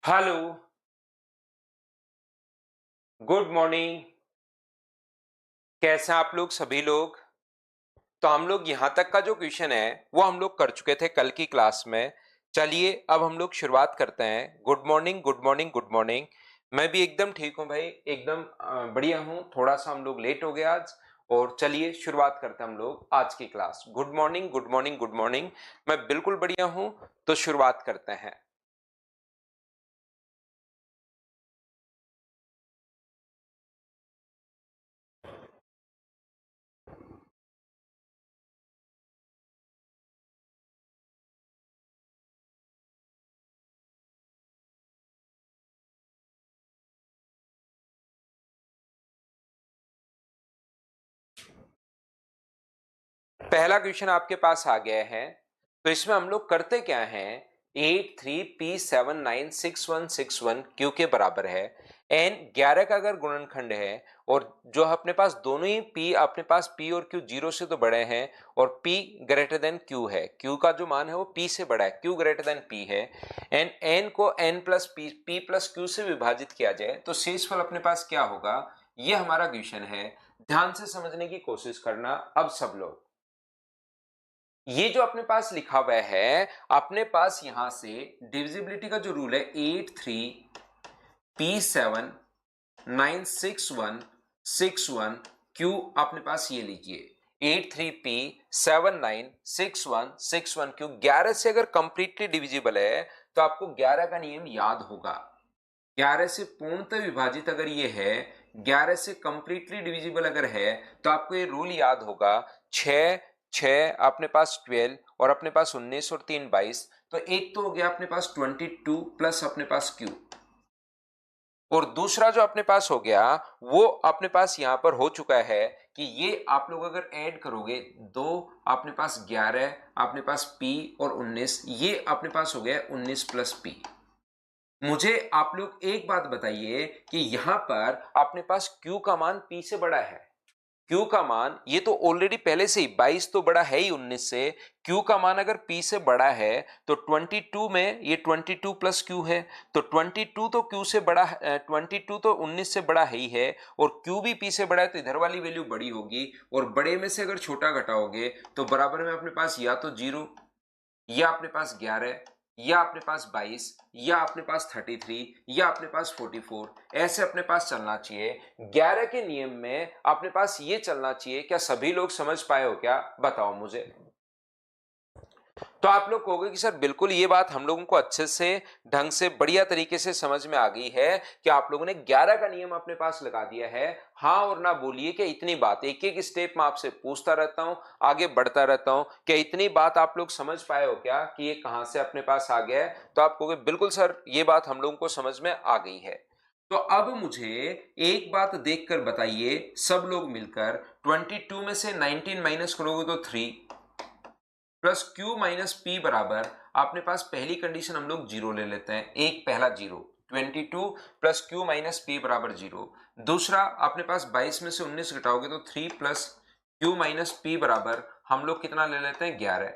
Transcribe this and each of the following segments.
Hello. Good morning. कैसे हैं आप लोग सभी लोग? तो हम लोग यहां तक का जो क्वेश्चन है वो हम लोग कर चुके थे कल की क्लास में। चलिए अब हम लोग शुरुआत करते हैं। Good morning, good morning, good morning. मैं भी एकदम ठीक हूं भाई, एकदम बढ़िया हूं। थोड़ा सा हम लोग लेट हो गए आज। और चलिए शुरुआत करते हैं हम लोग आज की class. Good morning, good morning, good morning. मैं बिल्कुल बढ़िया हूं। तो शुरुआत करते हैं। पहला क्वेश्चन आपके पास आ गया है। तो इसमें हम लोग करते क्या हैं? 83p796161 क्यू के बराबर है। एन 11 का अगर गुणनखंड है और जो अपने पास दोनों ही p, अपने पास p और q जीरो से तो बड़े हैं और p ग्रेटर देन q है। q का जो मान है वो p से बड़ा है, q ग्रेटर देन p है। एन n को n plus p plus q से विभाजित किया जाए तो शेषफल अपने पास क्या होगा? ये हमारा क्वेश्चन है। ध्यान से समझने की कोशिश करना अब सब लोग। ये जो अपने पास लिखा हुआ है, अपने पास यहां से डिविजिबिलिटी का जो रूल है 83p796161 क्यू अपने पास ये लीजिए 83p796161 क्यू 11 से अगर कंप्लीटली डिविजिबल है तो आपको 11 का नियम याद होगा। 11 से पूर्णतः विभाजित अगर ये है, 11 से कंप्लीटली डिविजिबल अगर है तो आपको ये रूल याद होगा। 6 6 अपने पास 12 और अपने पास 19 और 3 22। तो एक तो हो गया अपने पास 22 प्लस अपने पास क्यू, और दूसरा जो अपने पास हो गया वो अपने पास यहां पर हो चुका है कि ये आप लोग अगर ऐड करोगे दो, अपने पास 11, अपने पास p और 19, ये अपने पास हो गया 19 प्लस p। मुझे आप लोग एक बात बताइए कि यहां पर अपने पास Q का मान P से बड़ा है। Q का मान ये तो ऑलरेडी पहले से ही 22 तो बड़ा है ही 19 से। Q का मान अगर P से बड़ा है तो 22 में ये 22 प्लस Q है। तो 22 तो Q से बड़ा है, 22 तो 19 से बड़ा है ही है, और Q भी P से बड़ा है तो इधर वाली वैल्यू बड़ी होगी। और बड़े में से अगर छोटा घटाओगे तो बराबर में अपने पास या तो 0, या अपने पास 11, या अपने पास 22, या अपने पास 33, या अपने पास 44, ऐसे अपने पास चलना चाहिए। 11 के नियम में अपने पास ये चलना चाहिए। क्या सभी लोग समझ पाए हो? क्या बताओ मुझे। तो आप लोग कहोगे कि सर बिल्कुल ये बात हम लोगों को अच्छे से ढंग से बढ़िया तरीके से समझ में आ गई है कि आप लोगों ने 11 का नियम अपने पास लगा दिया है। हाँ और ना बोलिए कि इतनी बात, एक एक स्टेप में आपसे पूछता रहता हूं, आगे बढ़ता रहता हूं। क्या इतनी बात आप लोग समझ पाए हो क्या कि ये कहां से अपने पास आ गया है? तो आप कहोगे बिल्कुल सर ये बात हम लोगों को समझ में आ गई है। तो अब मुझे एक बात देखकर बताइए सब लोग मिलकर, 22 में से 19 माइनस करोगे तो 3 प्लस क्यू माइनस पी बराबर, अपने पास पहली कंडीशन हम लोग जीरो ले लेते हैं, एक पहला zero. 22 plus Q minus P बराबर जीरो। दूसरा अपने पास 22 में से 19 घटाओगे तो 3 प्लस क्यू माइनस पी बराबर हम लोग कितना ले लेते हैं? 11।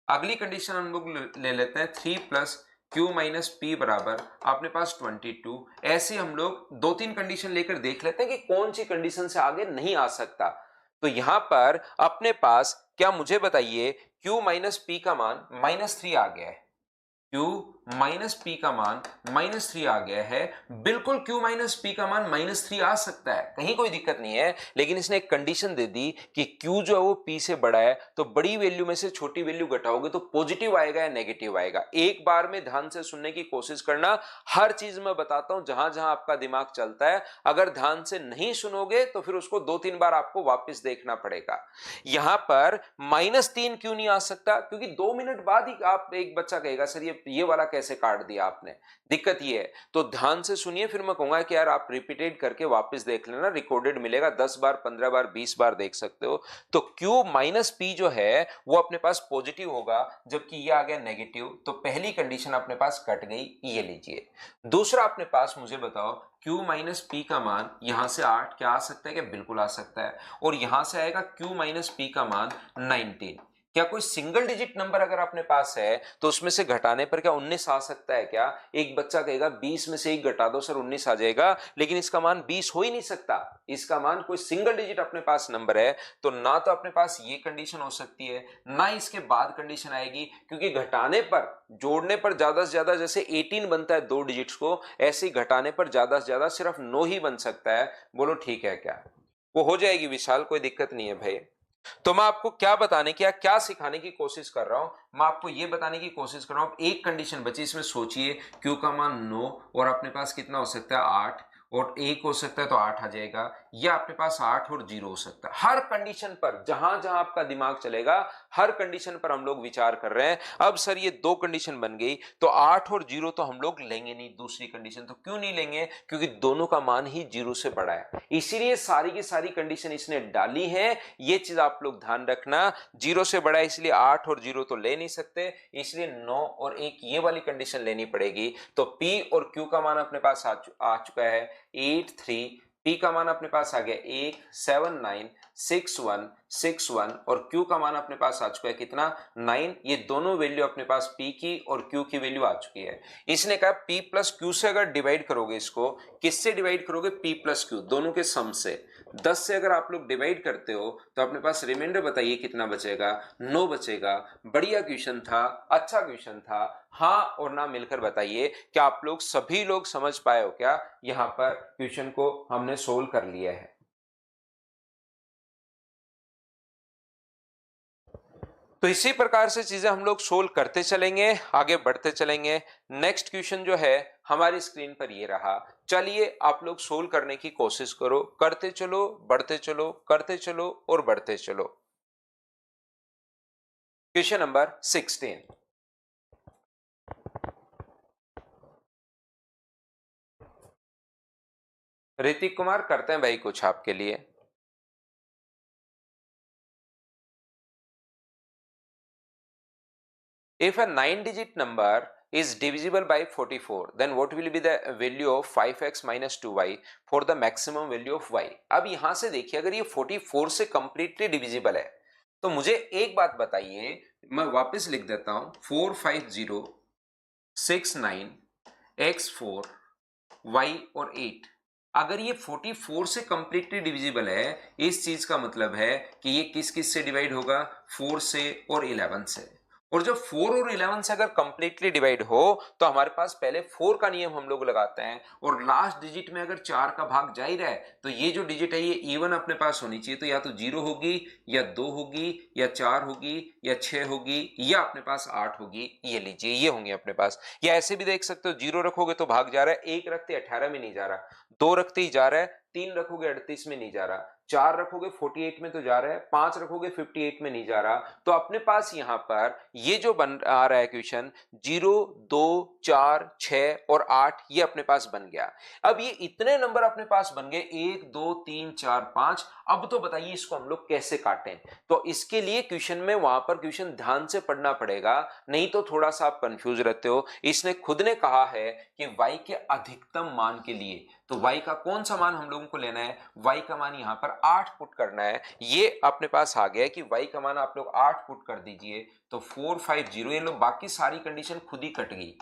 अगली कंडीशन हम लोग ले लेते हैं 3 प्लस क्यू माइनस पी बराबर अपने पास 22। ऐसे हम लोग दो तीन कंडीशन लेकर देख लेते हैं कि कौन सी कंडीशन से आगे नहीं आ सकता। तो यहां पर अपने पास क्या, मुझे बताइए, Q माइनस पी का मान -3 आ गया है। Q माइनस पी का मान -3 आ गया है। बिल्कुल Q माइनस पी का मान -3 आ सकता है, कहीं कोई दिक्कत नहीं है। लेकिन इसने एक कंडीशन दे दी कि Q जो है वो P से बड़ा है, तो बड़ी वैल्यू में से छोटी वैल्यू घटाओगे तो पॉजिटिव आएगा या नेगेटिव आएगा। एक बार में ध्यान से सुनने की कोशिश करना, हर चीज मैं बताता हूं जहां जहां आपका दिमाग चलता है। अगर ध्यान से नहीं सुनोगे तो फिर उसको 2-3 बार आपको वापस देखना पड़ेगा। यहां पर -3 क्यों नहीं आ सकता? क्योंकि 2 मिनट बाद ही आप, एक बच्चा कहेगा सर ये वाला कैसे काट दिया आपने, दिक्कत ये है। तो ध्यान से सुनिए, फिर मैं कहूंगा कि यार आप रिपीटेड करके वापस देख लेना, रिकॉर्डेड मिलेगा, 10 बार 15 बार 20 बार देख सकते हो। तो Q माइनस पी जो है वो अपने पास पॉजिटिव होगा, जबकि ये आ गया नेगेटिव। तो पहली कंडीशन अपने पास कट गई, ये लीजिए। दूसरा अपने पास मुझे बताओ, Q माइनस पी का मान यहां से 8 क्या आ सकता है? क्या बिल्कुल आ सकता है। और यहां से आएगा Q माइनस पी का मान 19। क्या कोई सिंगल डिजिट नंबर अगर अपने पास है तो उसमें से घटाने पर क्या 19 आ सकता है क्या? एक बच्चा कहेगा 20 में से 1 घटा दो सर 19 आ जाएगा, लेकिन इसका मान 20 हो ही नहीं सकता। इसका मान कोई सिंगल डिजिट अपने पास नंबर है तो ना तो अपने पास ये कंडीशन हो सकती है ना इसके बाद कंडीशन आएगी, क्योंकि घटाने पर जोड़ने पर ज्यादा से ज्यादा जैसे 18 बनता है 2 डिजिट्स को, ऐसे ही घटाने पर ज्यादा से ज्यादा सिर्फ 9 ही बन सकता है। बोलो ठीक है क्या? वो हो जाएगी विशाल, कोई दिक्कत नहीं है भाई। तो मैं आपको क्या बताने की या क्या सिखाने की कोशिश कर रहा हूं, मैं आपको यह बताने की कोशिश कर रहा हूं। एक कंडीशन बची, इसमें सोचिए क्यू का मान 9 और अपने पास कितना हो सकता है 8, और एक हो सकता है तो 8 आ जाएगा, या अपने पास 8 और 0 हो सकता है। हर कंडीशन पर जहां जहां आपका दिमाग चलेगा हर कंडीशन पर हम लोग विचार कर रहे हैं। अब सर ये 2 कंडीशन बन गई तो 8 और 0 तो हम लोग लेंगे नहीं, दूसरी कंडीशन तो क्यों नहीं लेंगे? क्योंकि दोनों का मान ही 0 से बड़ा है, इसीलिए सारी की सारी कंडीशन इसने डाली है। ये चीज आप लोग ध्यान रखना, 0 से बड़ा है इसलिए 8 और 0 तो ले नहीं सकते, इसलिए 9 और 1 ये वाली कंडीशन लेनी पड़ेगी। तो P और Q का मान अपने पास आ चुका है 8 3, P का मान अपने पास आ गया 1 7 9 6 1 6 1, और Q का मान अपने पास आ चुका है कितना 9। ये दोनों वैल्यू अपने पास P की और Q की वैल्यू आ चुकी है। इसने कहा P प्लस Q से अगर डिवाइड करोगे, इसको किससे डिवाइड करोगे? P प्लस Q दोनों के सम से। 10 से अगर आप लोग डिवाइड करते हो तो अपने पास रिमाइंडर बताइए कितना बचेगा? 9 बचेगा। बढ़िया क्वेश्चन था, अच्छा क्वेश्चन था। हाँ और ना मिलकर बताइए क्या आप लोग सभी लोग समझ पाए हो क्या? यहां पर क्वेश्चन को हमने सोल्व कर लिया है। तो इसी प्रकार से चीजें हम लोग सोल्व करते चलेंगे, आगे बढ़ते चलेंगे। नेक्स्ट क्वेश्चन जो है हमारी स्क्रीन पर ये रहा। चलिए आप लोग सोल्व करने की कोशिश करो, करते चलो बढ़ते चलो, करते चलो और बढ़ते चलो। Question number 16। ऋतिक कुमार करते हैं भाई कुछ आपके लिए। If a 9-digit number is divisible by 44, then what will be the value of 5x minus 2y for the maximum value of y? अब यहां से देखिए, अगर ये 44 से कंप्लीटली डिविजिबल है तो मुझे एक बात बताइए, मैं वापस लिख देता हूं 450 69 x4 y और 8। अगर ये 44 से कंप्लीटली डिविजिबल है, इस चीज का मतलब है कि ये किस किस से डिवाइड होगा? 4 से और 11 से। और जब 4 और 11 से अगर कंप्लीटली डिवाइड हो तो हमारे पास पहले 4 का नियम हम लोग लगाते हैं, और लास्ट डिजिट में अगर 4 का भाग जा ही रहा है तो ये जो डिजिट है ये इवन अपने पास होनी चाहिए। तो या तो 0 होगी या 2 होगी या 4 होगी या 6 होगी या अपने पास 8 होगी। ये लीजिए ये होंगे अपने पास। या ऐसे भी देख सकते हो, 0 रखोगे तो भाग जा रहा है, 1 रखते 18 में नहीं जा रहा, 2 रखते ही जा रहा है, 3 रखोगे 38 में नहीं जा रहा, 4 रखोगे 48 में तो जा रहा है, 5 रखोगे 58 में नहीं जा रहा। तो अपने पास यहां पर ये जो बन आ रहा है क्वेश्चन 0 2 4 6 और 8, ये अपने पास बन गया। अब ये इतने नंबर अपने पास बन गए 1 2 3 4 5। अब तो बताइए इसको हम लोग कैसे काटें? तो इसके लिए क्वेश्चन में वहां पर क्वेश्चन ध्यान से पढ़ना पड़ेगा, नहीं तो थोड़ा सा आप कंफ्यूज रहते हो। इसने खुद ने कहा है कि y के अधिकतम मान के लिए, तो y का कौन सा मान हम लोगों को लेना है? y का मान यहां पर 8 पुट करना है। ये अपने पास आ गया कि y का मान आप लोग 8 पुट कर दीजिए तो 450। ये लोग बाकी सारी कंडीशन खुद ही कट गई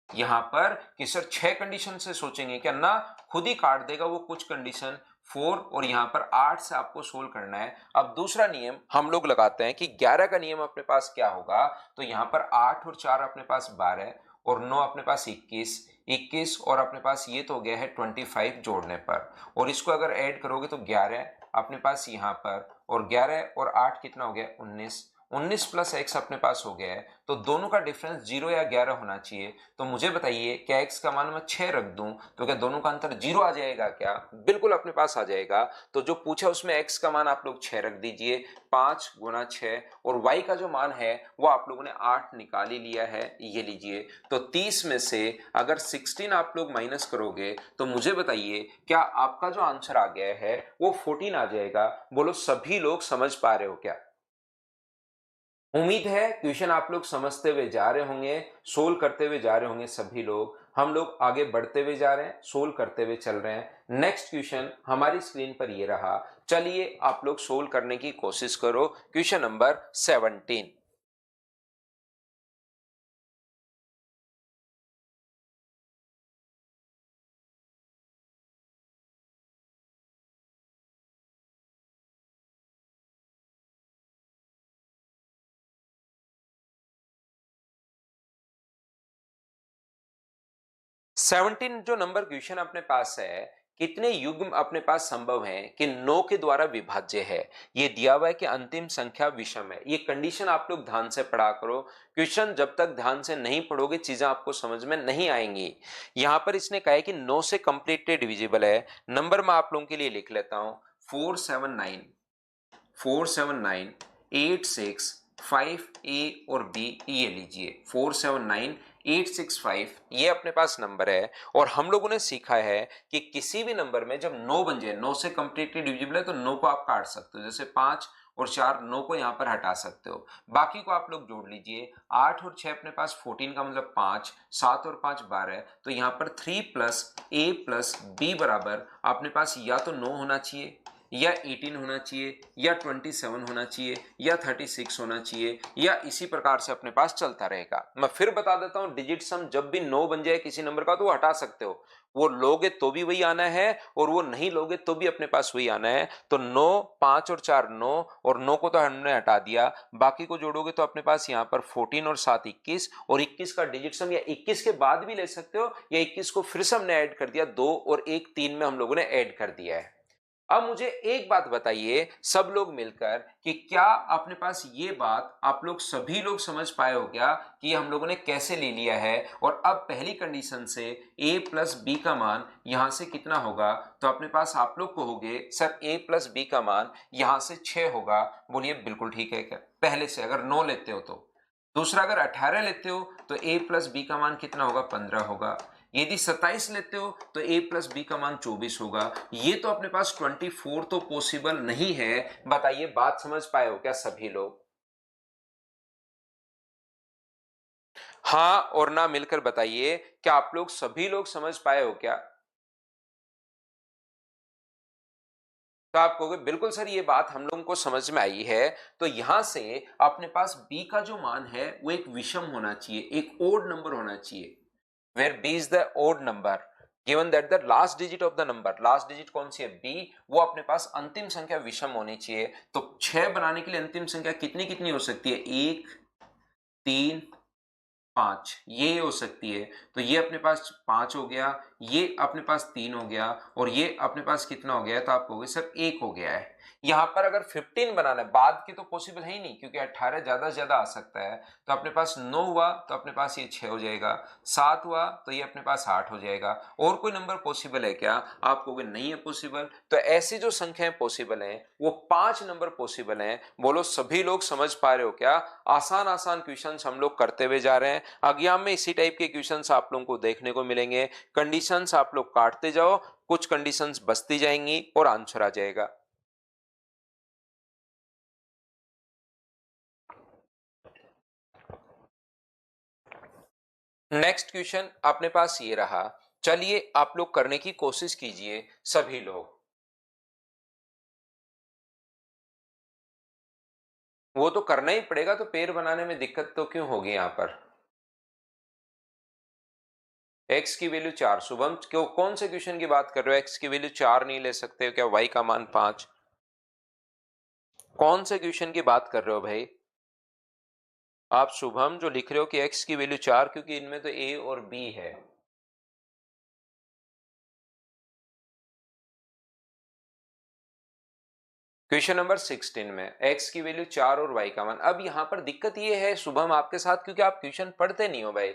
यहां पर कि सर 6 कंडीशन से सोचेंगे क्या? ना, खुद ही काट देगा वो कुछ कंडीशन 4, और यहां पर 8 से आपको सोल्व करना है। अब दूसरा नियम हम लोग लगाते हैं कि 11 का नियम अपने पास क्या होगा? तो यहां पर 8 और 4 अपने पास 12 और 9 अपने पास 21 और अपने पास ये तो हो गया है 25 जोड़ने पर, और इसको अगर ऐड करोगे तो 11 अपने पास यहां पर, और 11 और 8 कितना हो गया 19 प्लस x अपने पास हो गया है। तो दोनों का डिफरेंस 0 या 11 होना चाहिए। तो मुझे बताइए क्या x का मान मैं 6 रख दूं तो क्या दोनों का अंतर 0 आ जाएगा क्या? बिल्कुल अपने पास आ जाएगा। तो जो पूछा उसमें x का मान आप लोग 6 रख दीजिए, 5 गुना 6, और y का जो मान है वो आप लोगों ने 8 निकाल ही लिया है, ये लीजिए। तो 30 में से अगर 16 आप लोग माइनस करोगे तो मुझे बताइए क्या आपका जो आंसर आ गया है वो 14 आ जाएगा? बोलो सभी लोग समझ पा रहे हो क्या? उम्मीद है क्वेश्चन आप लोग समझते हुए जा रहे होंगे, सोल्व करते हुए जा रहे होंगे सभी लोग। हम लोग आगे बढ़ते हुए जा रहे हैं, सोल्व करते हुए चल रहे हैं। नेक्स्ट क्वेश्चन हमारी स्क्रीन पर ये रहा। चलिए आप लोग सोल्व करने की कोशिश करो। Question number 17। 17 जो नंबर क्वेश्चन अपने पास है, कितने युग्म अपने पास संभव हैं कि 9 के द्वारा विभाज्य है। ये दिया हुआ है कि अंतिम संख्या विषम है। ये कंडीशन आप लोग ध्यान से पढ़ा करो। क्वेश्चन जब तक ध्यान से नहीं पढ़ोगे चीजें आपको समझ में नहीं आएंगी। यहां पर इसने कहा है कि 9 से कंप्लीटली डिविजिबल है। नंबर मैं आप लोगों के लिए लिख लेता हूं, 479 86 5A और B, ये लीजिए 479865 ये अपने पास नंबर है। और हम लोगों ने सीखा है कि किसी भी नंबर में जब 9 बन जाए, 9 से कंप्लीटली डिविजिबल है तो 9 को आप काट सकते हो, जैसे 5 और 4, 9 को यहां पर हटा सकते हो, बाकी को आप लोग जोड़ लीजिए। 8 और 6 अपने पास 14 का मतलब 5, 7 और 5 12, तो यहां पर 3 प्लस A प्लस B बराबर अपने पास या तो 9 होना चाहिए, या 18 होना चाहिए, या 27 होना चाहिए, या 36 होना चाहिए, या इसी प्रकार से अपने पास चलता रहेगा। मैं फिर बता देता हूं, डिजिट सम जब भी 9 बन जाए किसी नंबर का तो वो हटा सकते हो, वो लोगे तो भी वही आना है और वो नहीं लोगे तो भी अपने पास वही आना है। तो 9, 5 और 4 9, और 9 को तो हमने हटा दिया, बाकी को जोड़ोगे तो अपने पास यहाँ पर 14 और 7 21, और 21 का डिजिट सम या 21 के बाद भी ले सकते हो, या 21 को फिर से हमने ऐड कर दिया, 2 और 1 3 में हम लोगों ने ऐड कर दिया है। अब मुझे एक बात बताइए सब लोग मिलकर कि क्या अपने पास ये बात आप लोग सभी लोग समझ पाए हो क्या कि हम लोगों ने कैसे ले लिया है। और अब पहली कंडीशन से a प्लस बी का मान यहां से कितना होगा, तो अपने पास आप लोग कहोगे सर a प्लस बी का मान यहां से 6 होगा। बोलिए बिल्कुल ठीक है क्या, पहले से अगर 9 लेते हो तो। दूसरा अगर 18 लेते हो तो a प्लस बी का मान कितना होगा, 15 होगा। यदि 27 लेते हो तो a प्लस बी का मान 24 होगा। ये तो अपने पास 24 तो पॉसिबल नहीं है। बताइए बात समझ पाए हो क्या सभी लोग? हाँ और ना मिलकर बताइए क्या आप लोग सभी लोग समझ पाए हो क्या? तो आप कहोगे बिल्कुल सर ये बात हम लोगों को समझ में आई है। तो यहां से अपने पास b का जो मान है वो एक विषम होना चाहिए, एक ओड नंबर होना चाहिए, where b is the odd number given that the last digit of the number, last digit कौन सी है b, वो अपने पास अंतिम संख्या विषम होनी चाहिए। तो 6 बनाने के लिए अंतिम संख्या कितनी कितनी हो सकती है, 1 3 5 ये हो सकती है। तो ये अपने पास 5 हो गया, ये अपने पास 3 हो गया, और ये अपने पास कितना हो गया, तो आप कहोगे सर 1 हो गया है। यहां पर अगर 15 बनाना है, बाद की तो पॉसिबल है ही नहीं क्योंकि 18 ज्यादा से ज्यादा आ सकता है। तो अपने पास 9 हुआ तो अपने पास ये 6 हो जाएगा, 7 हुआ तो ये अपने पास 8 हो जाएगा। और कोई नंबर पॉसिबल है क्या, आप कहोगे नहीं है पॉसिबल। तो ऐसी जो संख्याएं पॉसिबल हैं वो 5 नंबर पॉसिबल हैं। बोलो सभी लोग समझ पा रहे हो क्या? आसान आसान क्वेश्चंस हम लोग करते हुए जा रहे हैं। एग्जाम में इसी टाइप के क्वेश्चंस आप लोगों को देखने को मिलेंगे। कंडीशंस आप लोग काटते जाओ, कुछ कंडीशंस बचती जाएंगी और आंसर आ जाएगा। नेक्स्ट क्वेश्चन अपने पास ये रहा, चलिए आप लोग करने की कोशिश कीजिए सभी लोग। वो तो करना ही पड़ेगा, तो पेड़ बनाने में दिक्कत तो क्यों होगी यहां पर। x की वैल्यू 4, शुभम क्यों, कौन से क्वेश्चन की बात कर रहे हो, x की वैल्यू 4 नहीं ले सकते हो क्या, y का मान 5, कौन से क्वेश्चन की बात कर रहे हो भाई आप शुभम, जो लिख रहे हो कि x की वैल्यू 4, क्योंकि इनमें तो a और b है। क्वेश्चन नंबर 16 में x की वैल्यू 4 और y का मान। अब यहां पर दिक्कत ये है शुभम आपके साथ, क्योंकि आप क्वेश्चन पढ़ते नहीं हो भाई।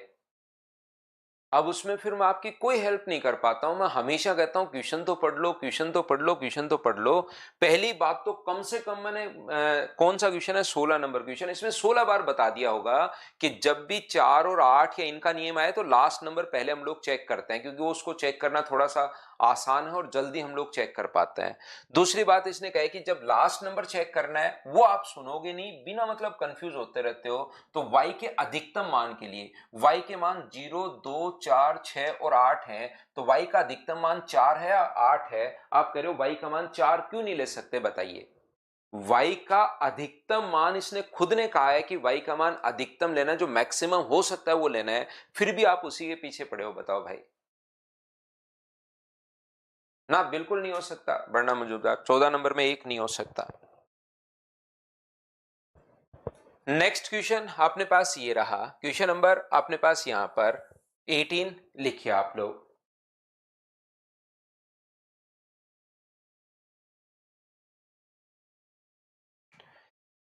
अब उसमें फिर मैं आपकी कोई हेल्प नहीं कर पाता हूं। मैं हमेशा कहता हूं क्वेश्चन तो पढ़ लो, क्वेश्चन तो पढ़ लो, क्वेश्चन तो पढ़ लो। पहली बात तो कम से कम मैंने कौन सा क्वेश्चन है, 16 नंबर क्वेश्चन, इसमें 16 बार बता दिया होगा कि जब भी 4 और 8 या इनका नियम आए तो लास्ट नंबर पहले हम लोग चेक करते हैं, क्योंकि वो उसको चेक करना थोड़ा सा आसान है और जल्दी हम लोग चेक कर पाते हैं। दूसरी बात इसने कहा है कि जब लास्ट नंबर चेक करना है वो आप सुनोगे नहीं, बिना मतलब कंफ्यूज होते रहते हो। तो y के अधिकतम मान के लिए, y के मान 0 2 4 6 और 8 है, तो y का अधिकतम मान 4 है या 8 है। आप कह रहे हो y का मान 4 क्यों नहीं ले सकते, बताइए। y का अधिकतम मान, इसने खुद ने कहा है कि y का मान अधिकतम लेना, जो मैक्सिमम हो सकता है वो लेना है, फिर भी आप उसी के पीछे पड़े हो, बताओ भाई। ना बिल्कुल नहीं हो सकता, वरना मौजूदा 14 नंबर में एक नहीं हो सकता। नेक्स्ट क्वेश्चन अपने पास ये रहा, क्वेश्चन नंबर अपने पास यहां पर 18 लिखिए आप लोग।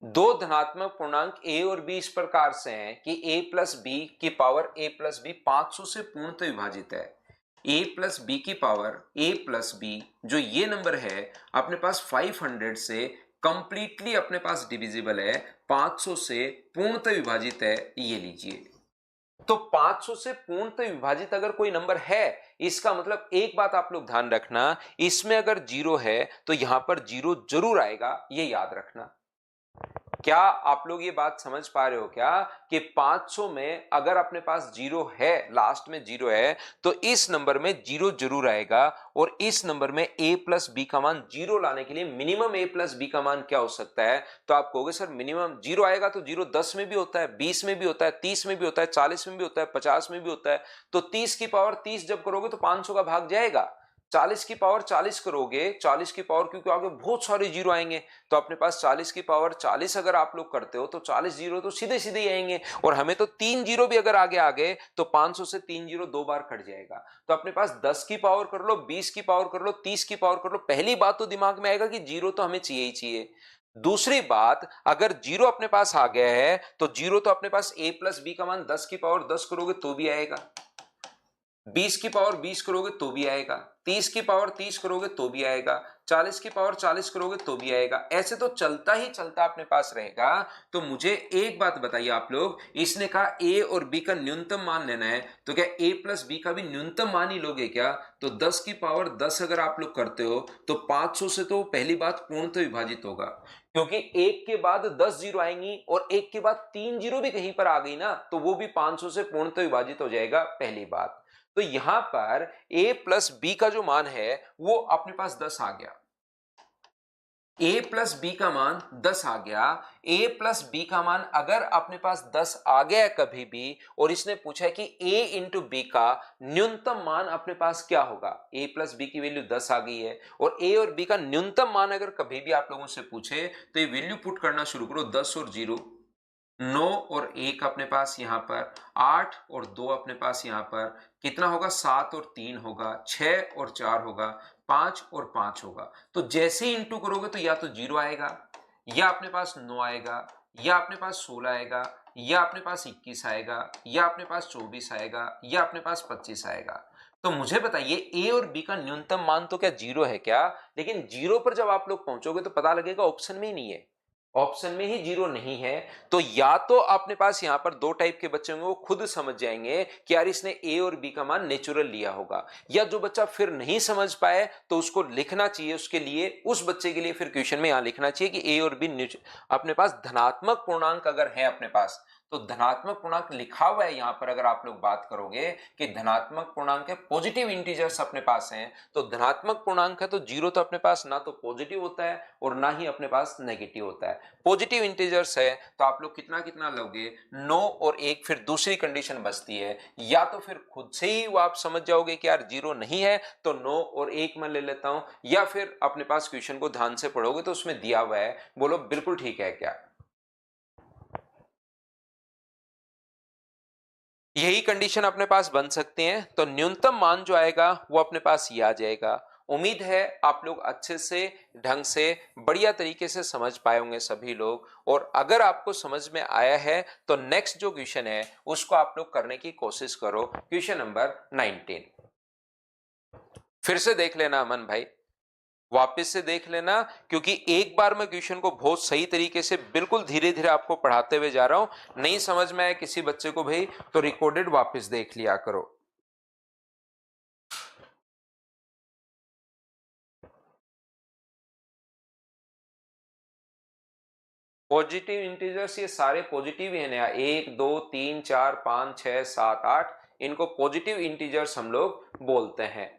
दो धनात्मक पूर्णांक a और b इस प्रकार से हैं कि a प्लस बी की पावर a प्लस बी 500 से पूर्णतः विभाजित है। a प्लस बी की पावर a प्लस बी जो ये नंबर है अपने पास 500 से कंप्लीटली अपने पास डिविजिबल है, 500 से पूर्णतः विभाजित है, ये लीजिए। तो 500 से पूर्णतः विभाजित अगर कोई नंबर है, इसका मतलब एक बात आप लोग ध्यान रखना, इसमें अगर जीरो है तो यहां पर जीरो जरूर आएगा, ये याद रखना। क्या आप लोग ये बात समझ पा रहे हो क्या कि 500 में अगर अपने पास जीरो है, लास्ट में जीरो है, तो इस नंबर में जीरो जरूर आएगा। और इस नंबर में a प्लस बी का मान जीरो लाने के लिए मिनिमम a प्लस बी का मान क्या हो सकता है? तो आप कहोगे सर मिनिमम जीरो आएगा तो जीरो 10 में भी होता है, 20 में भी होता है, 30 में भी होता है, 40 में भी होता है, 50 में भी होता है। तो 30 की पावर 30 जब करोगे तो 500 का भाग जाएगा। 40 की पावर 40 करोगे, 40 की पावर क्योंकि आगे बहुत सारे जीरो आएंगे, तो अपने पास 40 की पावर 40 अगर आप लोग करते हो तो 40 जीरो तो सीधे सीधे ही आएंगे। और हमें तो 3 जीरो भी अगर आगे आ गए तो 500 से 3 जीरो दो बार कट जाएगा। तो अपने पास 10 की पावर कर लो, 20 की पावर कर लो, 30 की पावर कर लो, पहली बात तो दिमाग में आएगा कि जीरो तो हमें चाहिए ही चाहिए। दूसरी बात, अगर जीरो अपने पास आ गया है तो जीरो तो अपने पास a प्लस बी का मान 10 की पावर 10 करोगे तो भी आएगा, 20 की पावर 20 करोगे तो भी आएगा, 30 की पावर 30 करोगे तो भी आएगा, 40 की पावर 40 करोगे तो भी आएगा। ऐसे तो चलता ही चलता अपने पास रहेगा। तो मुझे एक बात बताइए आप लोग, इसने कहा a और b का न्यूनतम मान लेना है, तो क्या a प्लस बी का भी न्यूनतम मान ही लोगे क्या? तो 10 की पावर 10 अगर आप लोग करते हो तो 500 से तो पहली बात पूर्णतः विभाजित होगा, क्योंकि एक के बाद 10 जीरो आएंगी और एक के बाद 3 जीरो भी कहीं पर आ गई ना, तो वो भी 500 से पूर्णतः विभाजित हो जाएगा, पहली बात। तो यहां पर a प्लस बी का जो मान है वो अपने पास 10 आ गया, a प्लस बी का मान 10 आ गया। a प्लस बी का मान अगर अपने पास 10 आ गया कभी भी, और इसने पूछा है कि a इंटू बी का न्यूनतम मान अपने पास क्या होगा, a प्लस बी की वैल्यू 10 आ गई है, और a और b का न्यूनतम मान अगर कभी भी आप लोगों से पूछे तो ये वैल्यू पुट करना शुरू करो। 10 और 0 9 और 1 अपने पास यहां पर, 8 और 2 अपने पास यहां पर, कितना होगा? 7 और 3 होगा, 6 और 4 होगा, 5 और 5 होगा। तो जैसे ही इंटू करोगे तो या तो 0 आएगा, या अपने पास 9 आएगा, या अपने पास 16 आएगा, या अपने पास 21 आएगा, या अपने पास 24 आएगा, या अपने पास 25 आएगा। तो मुझे बताइए ए और बी का न्यूनतम मान तो क्या जीरो है क्या? लेकिन जीरो पर जब आप लोग पहुंचोगे तो पता लगेगा ऑप्शन में ही नहीं है, ऑप्शन में ही जीरो नहीं है। तो या तो अपने पास यहां पर दो टाइप के बच्चे होंगे, वो खुद समझ जाएंगे कि यार इसने ए और बी का मान नेचुरल लिया होगा, या जो बच्चा फिर नहीं समझ पाए तो उसको लिखना चाहिए, उसके लिए उस बच्चे के लिए फिर क्वेश्चन में यहां लिखना चाहिए कि ए और बी अपने पास धनात्मक पूर्णांक अगर है अपने पास, तो धनात्मक पूर्णांक लिखा हुआ है यहां पर। अगर आप लोग बात करोगे कि धनात्मक पूर्णांक है, पॉजिटिव इंटीजर्स अपने पास हैं, तो धनात्मक पूर्णांक है तो जीरो तो अपने पास ना तो पॉजिटिव होता है और ना ही अपने पास नेगेटिव होता है। पॉजिटिव इंटीजर्स है तो आप लोग कितना कितना लोगे? 9 और 1। फिर दूसरी कंडीशन बचती है, या तो फिर खुद से ही वो आप समझ जाओगे कि यार जीरो नहीं है तो 9 और 1 मैं ले लेता हूं, या फिर अपने पास क्वेश्चन को ध्यान से पढ़ोगे तो उसमें दिया हुआ है, बोलो बिल्कुल ठीक है क्या? यही कंडीशन अपने पास बन सकती है, तो न्यूनतम मान जो आएगा वो अपने पास ये आ जाएगा। उम्मीद है आप लोग अच्छे से, ढंग से, बढ़िया तरीके से समझ पाए होंगे सभी लोग। और अगर आपको समझ में आया है तो नेक्स्ट जो क्वेश्चन है उसको आप लोग करने की कोशिश करो, क्वेश्चन नंबर 19। फिर से देख लेना अमन भाई, वापस से देख लेना, क्योंकि एक बार मैं क्वेश्चन को बहुत सही तरीके से बिल्कुल धीरे धीरे आपको पढ़ाते हुए जा रहा हूं। नहीं समझ में आए किसी बच्चे को भाई तो रिकॉर्डेड वापस देख लिया करो। पॉजिटिव इंटीजर्स ये सारे पॉजिटिव है ना, 1 2 3 4 5 6 7 8, इनको पॉजिटिव इंटीजर्स हम लोग बोलते हैं।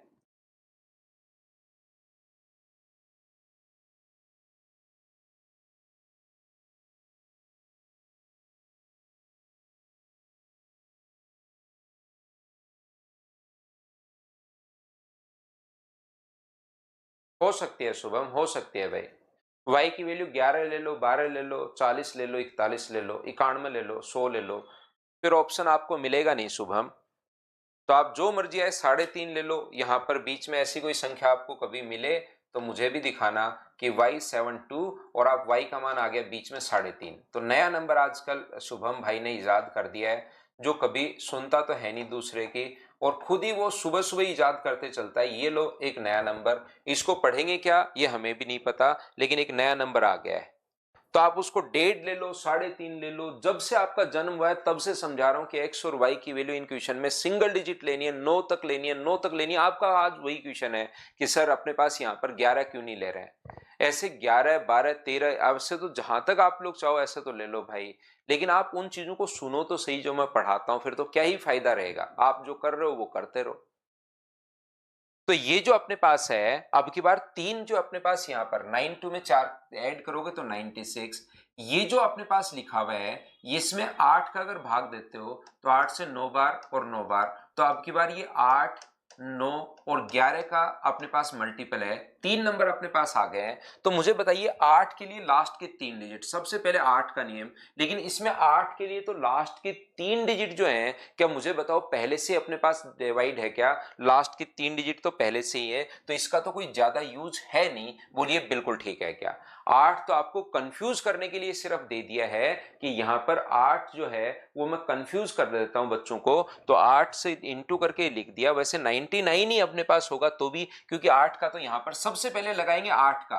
हो सकती है शुभम, हो सकती है भाई। y की वैल्यू 11 ले लो, 12 ले लो, 40 ले लो, 41 ले लो, 91 ले लो, 100 ले लो, फिर ऑप्शन आपको मिलेगा नहीं शुभम। तो आप जो मर्जी आए 3.5 ले लो। यहां पर बीच में ऐसी कोई संख्या आपको कभी मिले तो मुझे भी दिखाना कि y72 और आप y का मान आ गया बीच में 3.5। तो नया नंबर आजकल शुभम भाई ने इजाद कर दिया है, जो कभी सुनता तो है नहीं दूसरे की, और खुद ही वो सुबह सुबह इजाद करते चलता है। ये लो एक नया नंबर, इसको पढ़ेंगे क्या ये हमें भी नहीं पता, लेकिन एक नया नंबर आ गया है। तो आप उसको 1.5 ले लो, 3.5 ले लो, जब से आपका जन्म हुआ है तब से समझा रहा हूं कि एक्स और वाई की वैल्यू इन क्वेश्चन में सिंगल डिजिट लेनी है, 9 तक लेनी है, 9 तक लेनी है। आपका आज वही क्वेश्चन है कि सर अपने पास यहां पर 11 क्यों नहीं ले रहे हैं। ऐसे 11, 12, 13 ऐसे तो जहां तक आप लोग चाहो ऐसे तो ले लो भाई, लेकिन आप उन चीजों को सुनो तो सही जो मैं पढ़ाता हूं, फिर तो क्या ही फायदा रहेगा। आप जो कर रहे हो वो करते रहो। तो ये जो अपने पास है अब की बार 3 जो अपने पास यहां पर 92 में 4 ऐड करोगे तो 96। ये जो अपने पास लिखा हुआ है इसमें 8 का अगर भाग देते हो तो 8 से 9 बार और 9 बार, तो अब की बार ये 8, 9 और 11 का अपने पास मल्टीपल है, 3 नंबर अपने पास आ गए हैं। तो मुझे बताइए 8 के लिए लास्ट के 3 डिजिट, सबसे पहले 8 का नियम, लेकिन इसमें 8 के लिए तो लास्ट के 3 डिजिट जो हैं, क्या मुझे बताओ पहले से अपने पास डिवाइड है क्या? लास्ट के 3 डिजिट तो पहले से ही है, तो इसका तो कोई ज्यादा यूज है नहीं। बोलिए बिल्कुल ठीक है क्या? 8 तो आपको कंफ्यूज करने के लिए सिर्फ दे दिया है कि यहां पर 8 जो है वो मैं कंफ्यूज कर देता हूं बच्चों को, तो 8 से इंटू करके लिख दिया। वैसे 99 ही अपने पास होगा तो भी, क्योंकि 8 का तो यहां पर सबसे पहले लगाएंगे 8 का।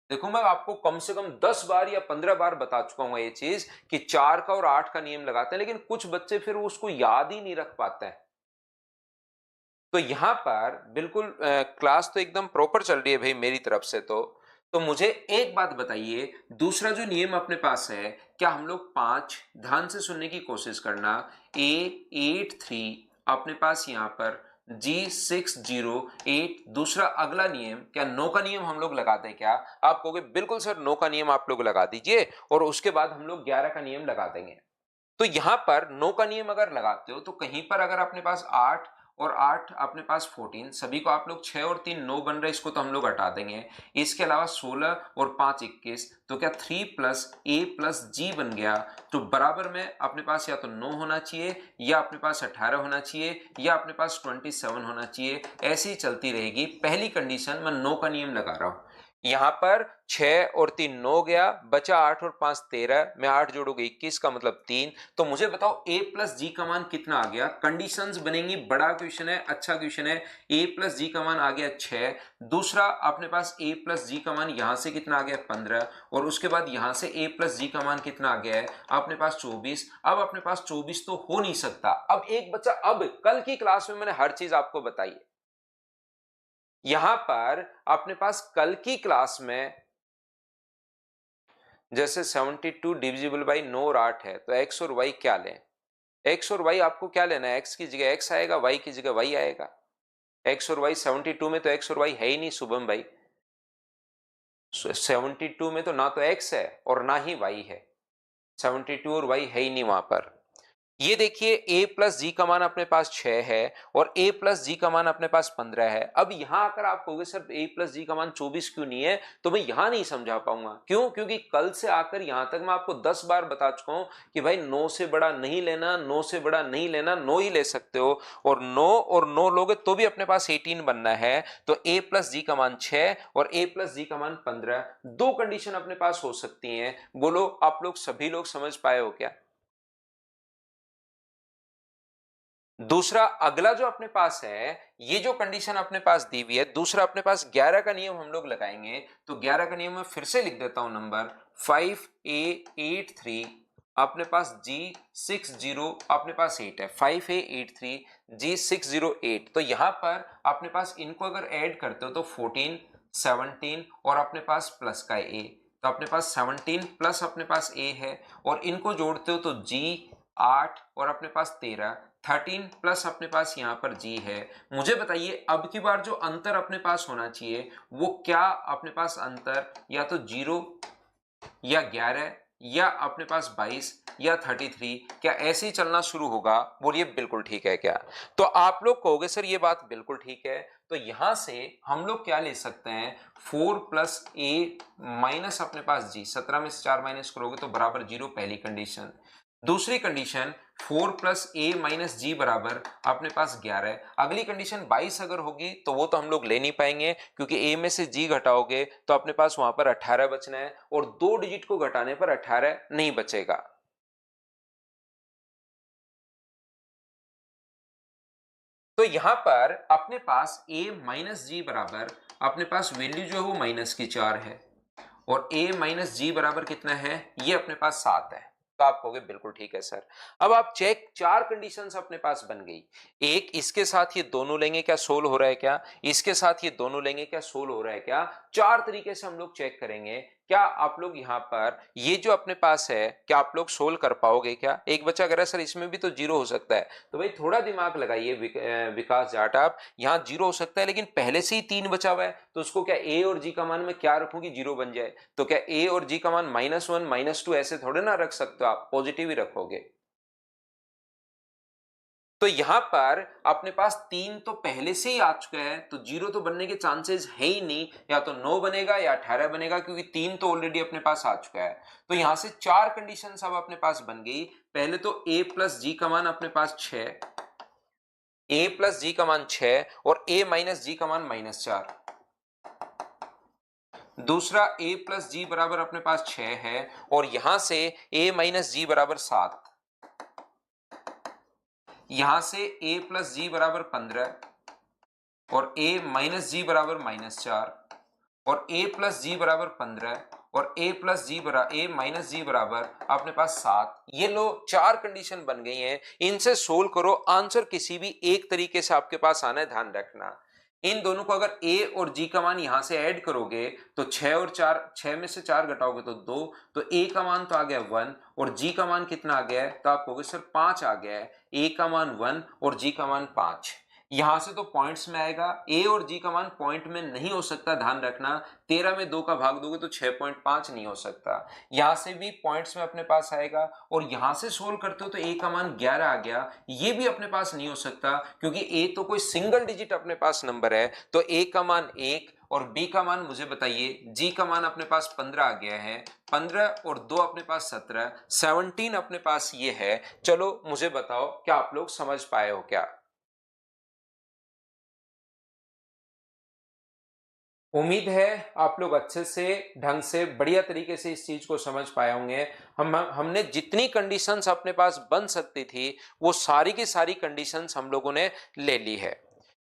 देखो मैं आपको कम से कम 10 बार या 15 बार बता चुका हूं ये चीज कि 4 का और 8 का नियम लगाते हैं, लेकिन कुछ बच्चे फिर उसको याद ही नहीं रख पाते हैं। तो यहां पर बिल्कुल क्लास तो एकदम प्रॉपर चल रही है भाई मेरी तरफ से। तो मुझे एक बात बताइए, दूसरा जो नियम अपने पास है, क्या हम लोग 5 ध्यान से सुनने की कोशिश करना, A83 अपने पास यहां पर G608, दूसरा अगला नियम, क्या 9 का नियम हम लोग लगाते हैं क्या? आप कहोगे बिल्कुल सर 9 का नियम आप लोग लगा दीजिए और उसके बाद हम लोग 11 का नियम लगा देंगे। तो यहां पर 9 का नियम अगर लगाते हो तो कहीं पर अगर अपने पास 8 और 8 अपने पास 14, सभी को आप लोग 6 और 3 9 बन रहे, इसको तो हम लोग हटा देंगे। इसके अलावा 16 और 5 21, तो क्या 3 प्लस ए प्लस जी बन गया। तो बराबर में अपने पास या तो 9 होना चाहिए, या अपने पास 18 होना चाहिए, या अपने पास 27 होना चाहिए। ऐसी ही चलती रहेगी। पहली कंडीशन मैं 9 का नियम लगा रहा हूं। यहां पर 6 और 3 9 गया, बचा 8 और 5 13, मैं 8 जोड़ोगे 21 का मतलब 3। तो मुझे बताओ a प्लस जी का मान कितना आ गया? कंडीशंस बनेंगी, बड़ा क्वेश्चन है, अच्छा क्वेश्चन है। a प्लस जी का मान आ गया 6। दूसरा अपने पास a प्लस जी का मान यहां से कितना आ गया 15, और उसके बाद यहां से a प्लस जी का मान कितना आ गया है अपने पास 24। अब अपने पास 24 तो हो नहीं सकता। अब एक बच्चा, अब कल की क्लास में मैंने हर चीज आपको बताई, यहां पर अपने पास कल की क्लास में जैसे 72 डिविजिबल बाई 9 और 8 है, तो x और y क्या लें? x और y आपको क्या लेना है? x की जगह x आएगा, y की जगह y आएगा। x और y 72 में तो x और y है ही नहीं शुभम भाई। 72 में तो ना तो x है और ना ही y है, 72 और y है ही नहीं वहां पर। ये देखिए a प्लस जी का मान अपने पास 6 है और a प्लस जी का मान अपने पास 15 है। अब यहां आकर आप कहोगे सर a प्लस जी का मान 24 क्यों नहीं है, तो मैं यहां नहीं समझा पाऊंगा। क्यों? क्योंकि कल से आकर यहां तक मैं आपको 10 बार बता चुका हूं कि भाई 9 से बड़ा नहीं लेना, 9 से बड़ा नहीं लेना, 9 ही ले सकते हो। और 9 और 9 लोगे तो भी अपने पास 18 बनना है। तो a प्लस जी का मान 6 और a प्लस जी का मान 15, दो कंडीशन अपने पास हो सकती हैं। बोलो आप लोग सभी लोग समझ पाए हो क्या? दूसरा अगला जो अपने पास है, ये जो कंडीशन अपने पास दी हुई है, दूसरा अपने पास 11 का नियम हम लोग लगाएंगे। तो 11 का नियम मैं फिर से लिख देता हूं, नंबर 5A83 अपने पास G60 अपने पास 8 है, 5A83 G608। तो यहां पर अपने पास इनको अगर ऐड करते हो तो 14, 17 और अपने पास प्लस का A, तो अपने पास 17 प्लस अपने पास A है, और इनको जोड़ते हो तो G 8 और अपने पास 13, 13 प्लस अपने पास यहां पर G है। मुझे बताइए अब की बार जो अंतर अपने पास होना चाहिए वो क्या अपने पास अंतर, या तो 0 या 11 या अपने पास 22 या 33, क्या ऐसे ही चलना शुरू होगा? बोलिए बिल्कुल ठीक है क्या? तो आप लोग कहोगे सर ये बात बिल्कुल ठीक है। तो यहां से हम लोग क्या ले सकते हैं, 4 प्लस ए माइनस अपने पास जी, 17 में से 4 माइनस करोगे तो बराबर 0, पहली कंडीशन। दूसरी कंडीशन 4 प्लस ए माइनस जी बराबर अपने पास 11 है। अगली कंडीशन 22 अगर होगी तो वो तो हम लोग ले नहीं पाएंगे, क्योंकि ए में से जी घटाओगे तो अपने पास वहां पर 18 बचना है, और 2 डिजिट को घटाने पर 18 नहीं बचेगा। तो यहां पर अपने पास a माइनस जी बराबर अपने पास वैल्यू जो है वो -4 है, और a माइनस जी बराबर कितना है, ये अपने पास 7 है। तो आप कहोगे बिल्कुल ठीक है सर। अब आप चेक, 4 कंडीशंस अपने पास बन गई। एक, इसके साथ ये दोनों लेंगे क्या, सोल्व हो रहा है क्या, इसके साथ ये दोनों लेंगे क्या, सोल्व हो रहा है क्या। 4 तरीके से हम लोग चेक करेंगे। क्या आप लोग यहाँ पर ये जो अपने पास है, क्या आप लोग सोल्व कर पाओगे क्या। एक बच्चा कह रहा है सर इसमें भी तो जीरो हो सकता है, तो भाई थोड़ा दिमाग लगाइए विकास जाट आप। यहाँ जीरो हो सकता है, लेकिन पहले से ही 3 बचा हुआ है, तो उसको क्या ए और जी का मान में क्या रखूंगी, जीरो बन जाए। तो क्या ए और जी का मान -1 -2 ऐसे थोड़े ना रख सकते हो आप, पॉजिटिव ही रखोगे। तो यहां पर अपने पास 3 तो पहले से ही आ चुका है, तो जीरो तो बनने के चांसेस है ही नहीं। या तो 9 बनेगा या 18 बनेगा, क्योंकि 3 तो ऑलरेडी अपने पास आ चुका है। तो यहां से 4 कंडीशन अब अपने पास बन गई। पहले तो a प्लस जी का मान अपने पास 6, a प्लस जी का मान 6, और a माइनस जी का मान -4। दूसरा a प्लस जी बराबर अपने पास 6 है, और यहां से a माइनस जी बराबर 7। यहां से a प्लस जी बराबर 15, और a माइनस जी बराबर -4, और a प्लस जी बराबर 15, और a प्लस जी बराबर a माइनस जी बराबर अपने पास 7। ये लो 4 कंडीशन बन गई हैं। इनसे सोल्व करो, आंसर किसी भी एक तरीके से आपके पास आना है, ध्यान रखना। इन दोनों को अगर a और g का मान यहां से ऐड करोगे तो 6 और 4, 6 में से 4 घटाओगे तो 2, तो a का मान तो आ गया 1, और g का मान कितना आ गया है, तो आप कहोगे सर 5 आ गया है। a का मान 1 और g का मान 5। यहां से तो पॉइंट्स में आएगा, a और g का मान पॉइंट में नहीं हो सकता, ध्यान रखना। 13 में 2 का भाग दोगे तो 6.5 नहीं हो सकता। यहां से भी पॉइंट्स में अपने पास आएगा, और यहां से सोल्व करते हो तो a का मान 11 आ गया, ये भी अपने पास नहीं हो सकता, क्योंकि a तो कोई सिंगल डिजिट अपने पास नंबर है। तो a का मान 1, और b का मान मुझे बताइए, g का मान अपने पास 15 आ गया है। 15 और 2 अपने पास 17, 17 अपने पास ये है। चलो मुझे बताओ, क्या आप लोग समझ पाए हो क्या। उम्मीद है आप लोग अच्छे से, ढंग से, बढ़िया तरीके से इस चीज को समझ पाए होंगे। हमने जितनी कंडीशंस अपने पास बन सकती थी, वो सारी की सारी कंडीशंस हम लोगों ने ले ली है।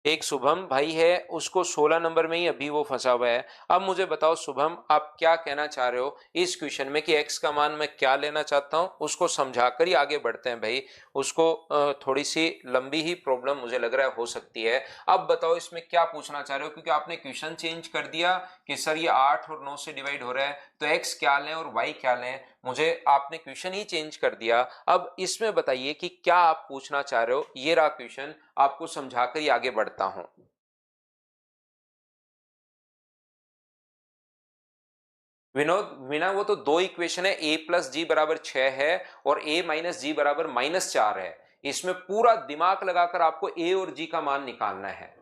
एक शुभम भाई है, उसको 16 नंबर में ही अभी वो फंसा हुआ है। अब मुझे बताओ शुभम, आप क्या कहना चाह रहे हो इस क्वेश्चन में, कि x का मान मैं क्या लेना चाहता हूं, उसको समझाकर ही आगे बढ़ते हैं भाई। उसको थोड़ी सी लंबी ही प्रॉब्लम मुझे लग रहा है हो सकती है। अब बताओ इसमें क्या पूछना चाह रहे हो, क्योंकि आपने क्वेश्चन चेंज कर दिया कि सर ये 8 और 9 से डिवाइड हो रहा है, तो x क्या लें और y क्या लें। मुझे आपने क्वेश्चन ही चेंज कर दिया। अब इसमें बताइए कि क्या आप पूछना चाह रहे हो, ये रहा क्वेश्चन, आपको समझाकर ही आगे बढ़ता हूं। विनोद मीना, वो तो दो इक्वेशन है, a प्लस जी बराबर 6 है, और a माइनस जी बराबर -4 है। इसमें पूरा दिमाग लगाकर आपको a और g का मान निकालना है।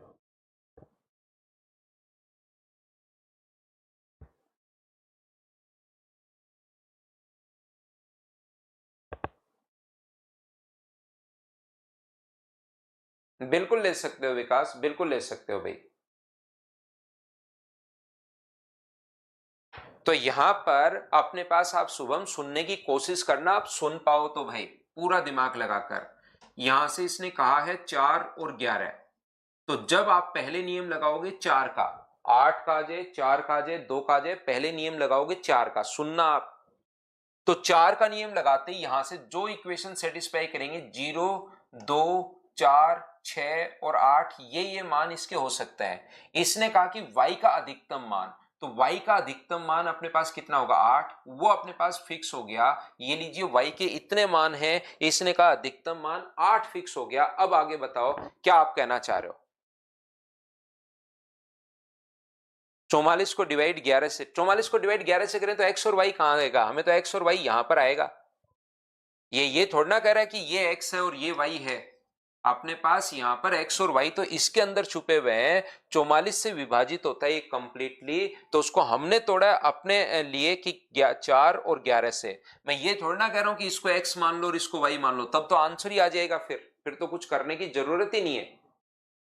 बिल्कुल ले सकते हो विकास, बिल्कुल ले सकते हो भाई। तो यहां पर अपने पास आप शुभम सुनने की कोशिश करना, आप सुन पाओ तो भाई पूरा दिमाग लगाकर। यहां से इसने कहा है 4 और 11, तो जब आप पहले नियम लगाओगे 4 का, 8 का आ जाए, 4 का आ जाए, 2 का आ जाए, पहले नियम लगाओगे 4 का, सुनना आप। तो 4 का नियम लगाते ही यहां से जो इक्वेशन सेटिस्फाई करेंगे, 0, 2, 4, 6 और 8, ये मान इसके हो सकते हैं। इसने कहा कि y का अधिकतम मान, तो y का अधिकतम मान अपने पास कितना होगा, 8, वो अपने पास फिक्स हो गया। ये लीजिए y के इतने मान हैं, इसने कहा अधिकतम मान 8 फिक्स हो गया। अब आगे बताओ क्या आप कहना चाह रहे हो। 44 को डिवाइड 11 से, 44 को डिवाइड 11 से करें तो x और y कहां आएगा, हमें तो x और y यहां पर आएगा। ये थोड़ा ना कह रहा है कि ये x है और ये y है। अपने पास यहाँ पर x और y तो इसके अंदर छुपे हुए हैं, 44 से विभाजित होता है ये कंप्लीटली, तो उसको हमने तोड़ा अपने लिए कि 4 और 11 से। मैं ये थोड़ा ना कह रहा हूं कि इसको x मान लो और इसको y मान लो, तब तो आंसर ही आ जाएगा, फिर तो कुछ करने की जरूरत ही नहीं है।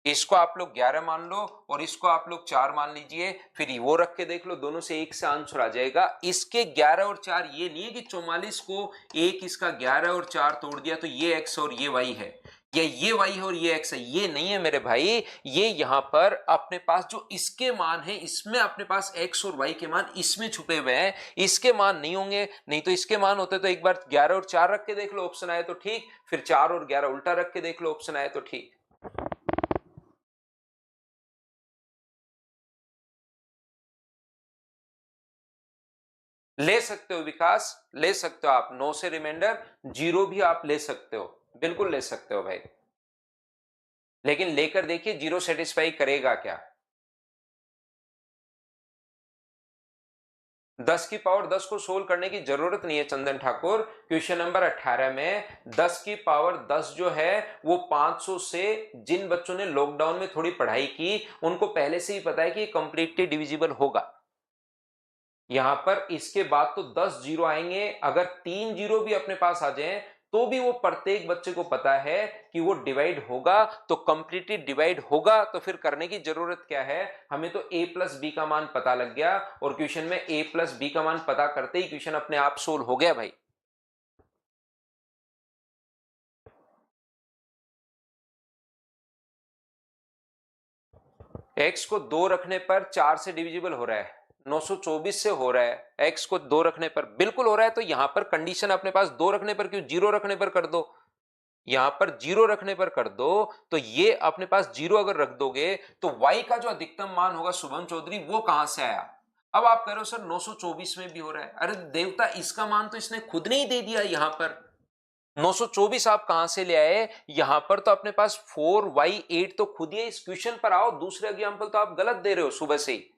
इसको आप लोग 11 मान लो और इसको आप लोग 4 मान लीजिए, फिर वो रख के देख लो, दोनों से एक से आंसर आ जाएगा। इसके 11 और 4 ये नहीं है कि 44 को एक इसका 11 और 4 तोड़ दिया तो ये x और ये y है, या ये y है और ये x है, ये नहीं है मेरे भाई। ये यहां पर अपने पास जो इसके मान है, इसमें अपने पास x और y के मान इसमें छुपे हुए हैं, इसके मान नहीं होंगे। नहीं तो इसके मान होते तो एक बार 11 और 4 रख के देख लो, ऑप्शन आए तो ठीक, फिर 4 और 11 उल्टा रख के देख लो, ऑप्शन आए तो ठीक। ले सकते हो विकास, ले सकते हो आप, 9 से रिमाइंडर 0 भी आप ले सकते हो, बिल्कुल ले सकते हो भाई, लेकिन लेकर देखिए 0 सेटिस्फाई करेगा क्या। 10 की पावर 10 को सोल्व करने की जरूरत नहीं है चंदन ठाकुर। क्वेश्चन नंबर 18 में 10 की पावर 10 जो है वो 500 से, जिन बच्चों ने लॉकडाउन में थोड़ी पढ़ाई की उनको पहले से ही पता है कि कंप्लीटली डिविजिबल होगा। यहां पर इसके बाद तो 10 जीरो आएंगे, अगर 3 जीरो भी अपने पास आ जाए तो भी वो प्रत्येक बच्चे को पता है कि वो डिवाइड होगा, तो कंप्लीटली डिवाइड होगा, तो फिर करने की जरूरत क्या है, हमें तो a प्लस बी का मान पता लग गया, और क्वेश्चन में a प्लस बी का मान पता करते ही क्वेश्चन अपने आप सोल्व हो गया भाई। x को 2 रखने पर 4 से डिविजिबल हो रहा है, 924 से हो रहा है, x को 2 रखने पर बिल्कुल हो रहा है, तो यहां पर कंडीशन अपने पास 2 रखने पर क्यों, 0 रखने पर कर दो, यहां पर 0 रखने पर कर दो, तो ये अपने पास 0 अगर रख दोगे तो y का जो अधिकतम मान होगा शुभम चौधरी वो कहां से आया। अब आप कह रहे हो सर 924 में भी हो रहा है, अरे देवता इसका मान तो इसने खुद नहीं दे दिया, यहां पर 924 आप कहां से ले आए, यहां पर तो अपने पास 4y8 तो खुद ही है। इस क्वेश्चन पर आओ, दूसरे एग्जाम्पल तो आप गलत दे रहे हो सुबह से ही।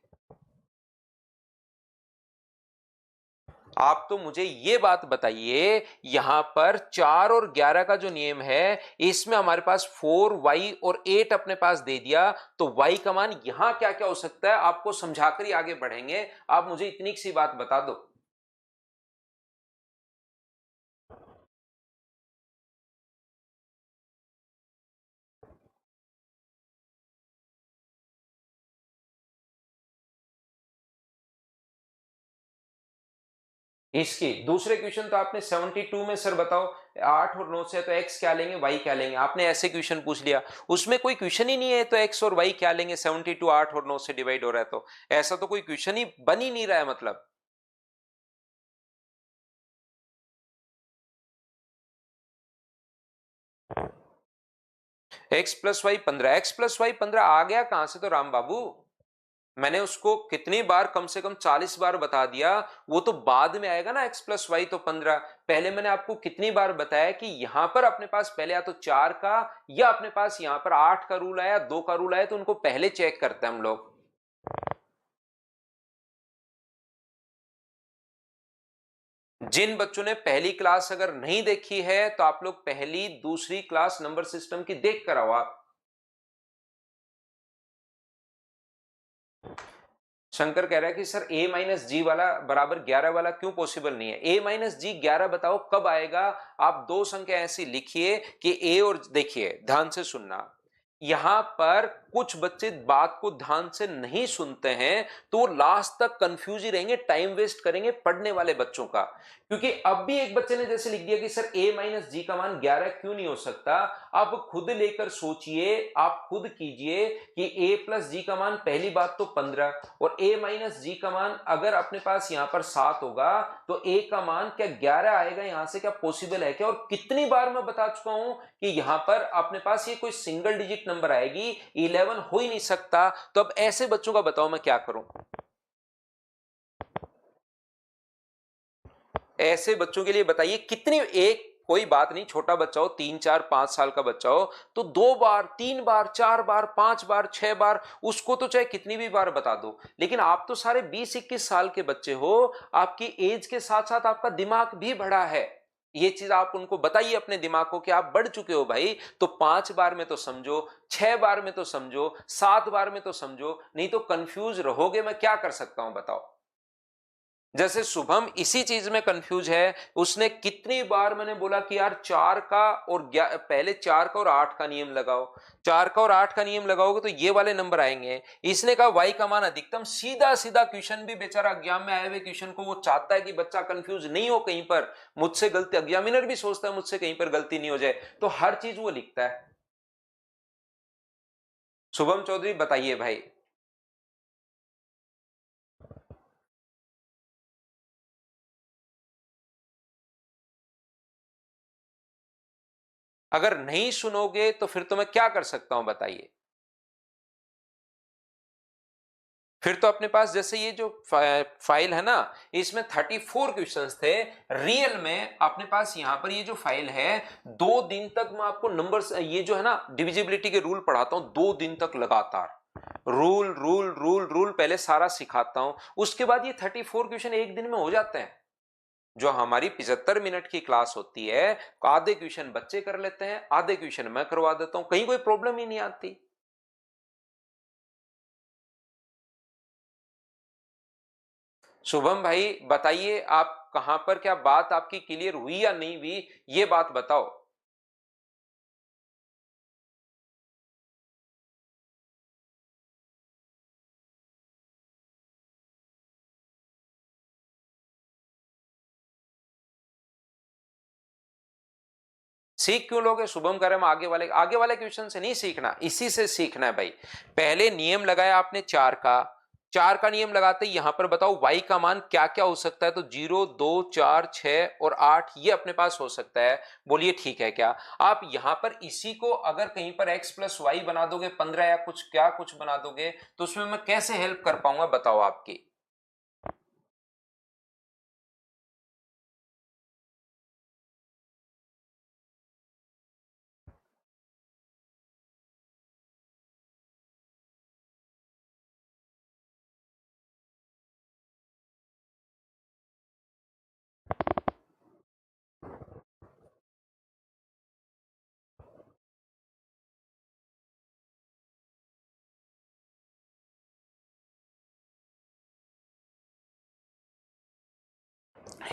आप तो मुझे ये बात बताइए, यहां पर 4 और 11 का जो नियम है इसमें हमारे पास 4y और 8 अपने पास दे दिया, तो y का मान यहां क्या क्या हो सकता है आपको समझाकर ही आगे बढ़ेंगे। आप मुझे इतनी सी बात बता दो। इसकी दूसरे क्वेश्चन तो आपने 72 में सर बताओ 8 और 9 से, तो x क्या लेंगे y क्या लेंगे, आपने ऐसे क्वेश्चन पूछ लिया, उसमें कोई क्वेश्चन ही नहीं है, तो x और y क्या लेंगे, 72 8 और 9 से डिवाइड हो रहा है, तो ऐसा तो कोई क्वेश्चन ही बन ही नहीं रहा है मतलब। x plus y 15, x plus y 15 आ गया कहां से, तो राम बाबू मैंने उसको कितनी बार, कम से कम 40 बार बता दिया, वो तो बाद में आएगा ना, x प्लस वाई तो 15। पहले मैंने आपको कितनी बार बताया कि यहां पर अपने पास पहले या तो 4 का या अपने पास यहां पर 8 का रूल आया, 2 का रूल आया, तो उनको पहले चेक करते हैं हम लोग। जिन बच्चों ने पहली क्लास अगर नहीं देखी है तो आप लोग पहली दूसरी क्लास नंबर सिस्टम की देख कर आओ आप। शंकर कह रहा है कि सर a माइनस जी वाला बराबर 11 वाला क्यों पॉसिबल नहीं है, a माइनस जी 11 बताओ कब आएगा। आप दो संख्या ऐसी लिखिए कि a, और देखिए ध्यान से सुनना, यहां पर कुछ बच्चे बात को ध्यान से नहीं सुनते हैं तो वो लास्ट तक कंफ्यूज ही रहेंगे, टाइम वेस्ट करेंगे पढ़ने वाले बच्चों का। क्योंकि अब भी एक बच्चे ने जैसे लिख दिया कि सर a माइनस जी का मान 11 क्यों नहीं हो सकता, आप खुद लेकर सोचिए, आप खुद कीजिए कि a प्लस जी का मान पहली बात तो 15, और a माइनस जी का मान अगर अपने पास यहां पर 7 होगा तो a का मान क्या 11 आएगा, यहां से क्या पॉसिबल है क्या। और कितनी बार मैं बता चुका हूं कि यहां पर अपने पास ये कोई सिंगल डिजिट नंबर आएगी, 11 हो ही नहीं सकता। तो अब ऐसे बच्चों का बताओ मैं क्या करूं, ऐसे बच्चों के लिए बताइए कितनी, एक कोई बात नहीं, छोटा बच्चा हो 3 4 5 साल का बच्चा हो तो 2 बार 3 बार 4 बार 5 बार 6 बार उसको तो चाहे कितनी भी बार बता दो, लेकिन आप तो सारे 20 21 साल के बच्चे हो, आपकी एज के साथ साथ आपका दिमाग भी बढ़ा है, ये चीज आप उनको बताइए अपने दिमाग को कि आप बढ़ चुके हो भाई, तो 5 बार में तो समझो, 6 बार में तो समझो, 7 बार में तो समझो, नहीं तो कंफ्यूज रहोगे। मैं क्या कर सकता हूं बताओ। जैसे शुभम इसी चीज में कंफ्यूज है, उसने कितनी बार मैंने बोला कि यार 4 का और पहले 4 का और 8 का नियम लगाओ, 4 का और 8 का नियम लगाओगे तो ये वाले नंबर आएंगे। इसने कहा y का मान अधिकतम, सीधा सीधा क्वेश्चन भी बेचारा एग्जाम में आए हुए क्वेश्चन को वो चाहता है कि बच्चा कंफ्यूज नहीं हो कहीं पर, मुझसे गलती, एग्जामिनर भी सोचता है मुझसे कहीं पर गलती नहीं हो जाए, तो हर चीज वो लिखता है। शुभम चौधरी बताइए भाई। अगर नहीं सुनोगे तो फिर तो मैं क्या कर सकता हूं बताइए। फिर तो अपने पास जैसे ये जो फाइल है ना, इसमें 34 क्वेश्चंस थे। रियल में अपने पास यहां पर ये जो फाइल है, 2 दिन तक मैं आपको नंबर्स, ये जो है ना डिविजिबिलिटी के रूल पढ़ाता हूं, 2 दिन तक लगातार रूल रूल रूल रूल पहले सारा सिखाता हूं। उसके बाद ये 34 क्वेश्चन एक दिन में हो जाते हैं। जो हमारी 75 मिनट की क्लास होती है, आधे क्वेश्चन बच्चे कर लेते हैं, आधे क्वेश्चन मैं करवा देता हूं, कहीं कोई प्रॉब्लम ही नहीं आती। शुभम भाई बताइए, आप कहां पर, क्या बात आपकी क्लियर हुई या नहीं हुई, ये बात बताओ। सीख क्यों लोगे शुभम, करे हम आगे वाले क्वेश्चन से नहीं सीखना, इसी से सीखना है भाई। पहले नियम लगाया आपने 4 का, 4 का नियम लगाते यहां पर बताओ y का मान क्या क्या हो सकता है, तो 0, 2, 4, 6 और 8 ये अपने पास हो सकता है। बोलिए ठीक है क्या। आप यहां पर इसी को अगर कहीं पर x प्लस वाई बना दोगे 15 या कुछ क्या कुछ बना दोगे, तो उसमें मैं कैसे हेल्प कर पाऊंगा बताओ आपकी।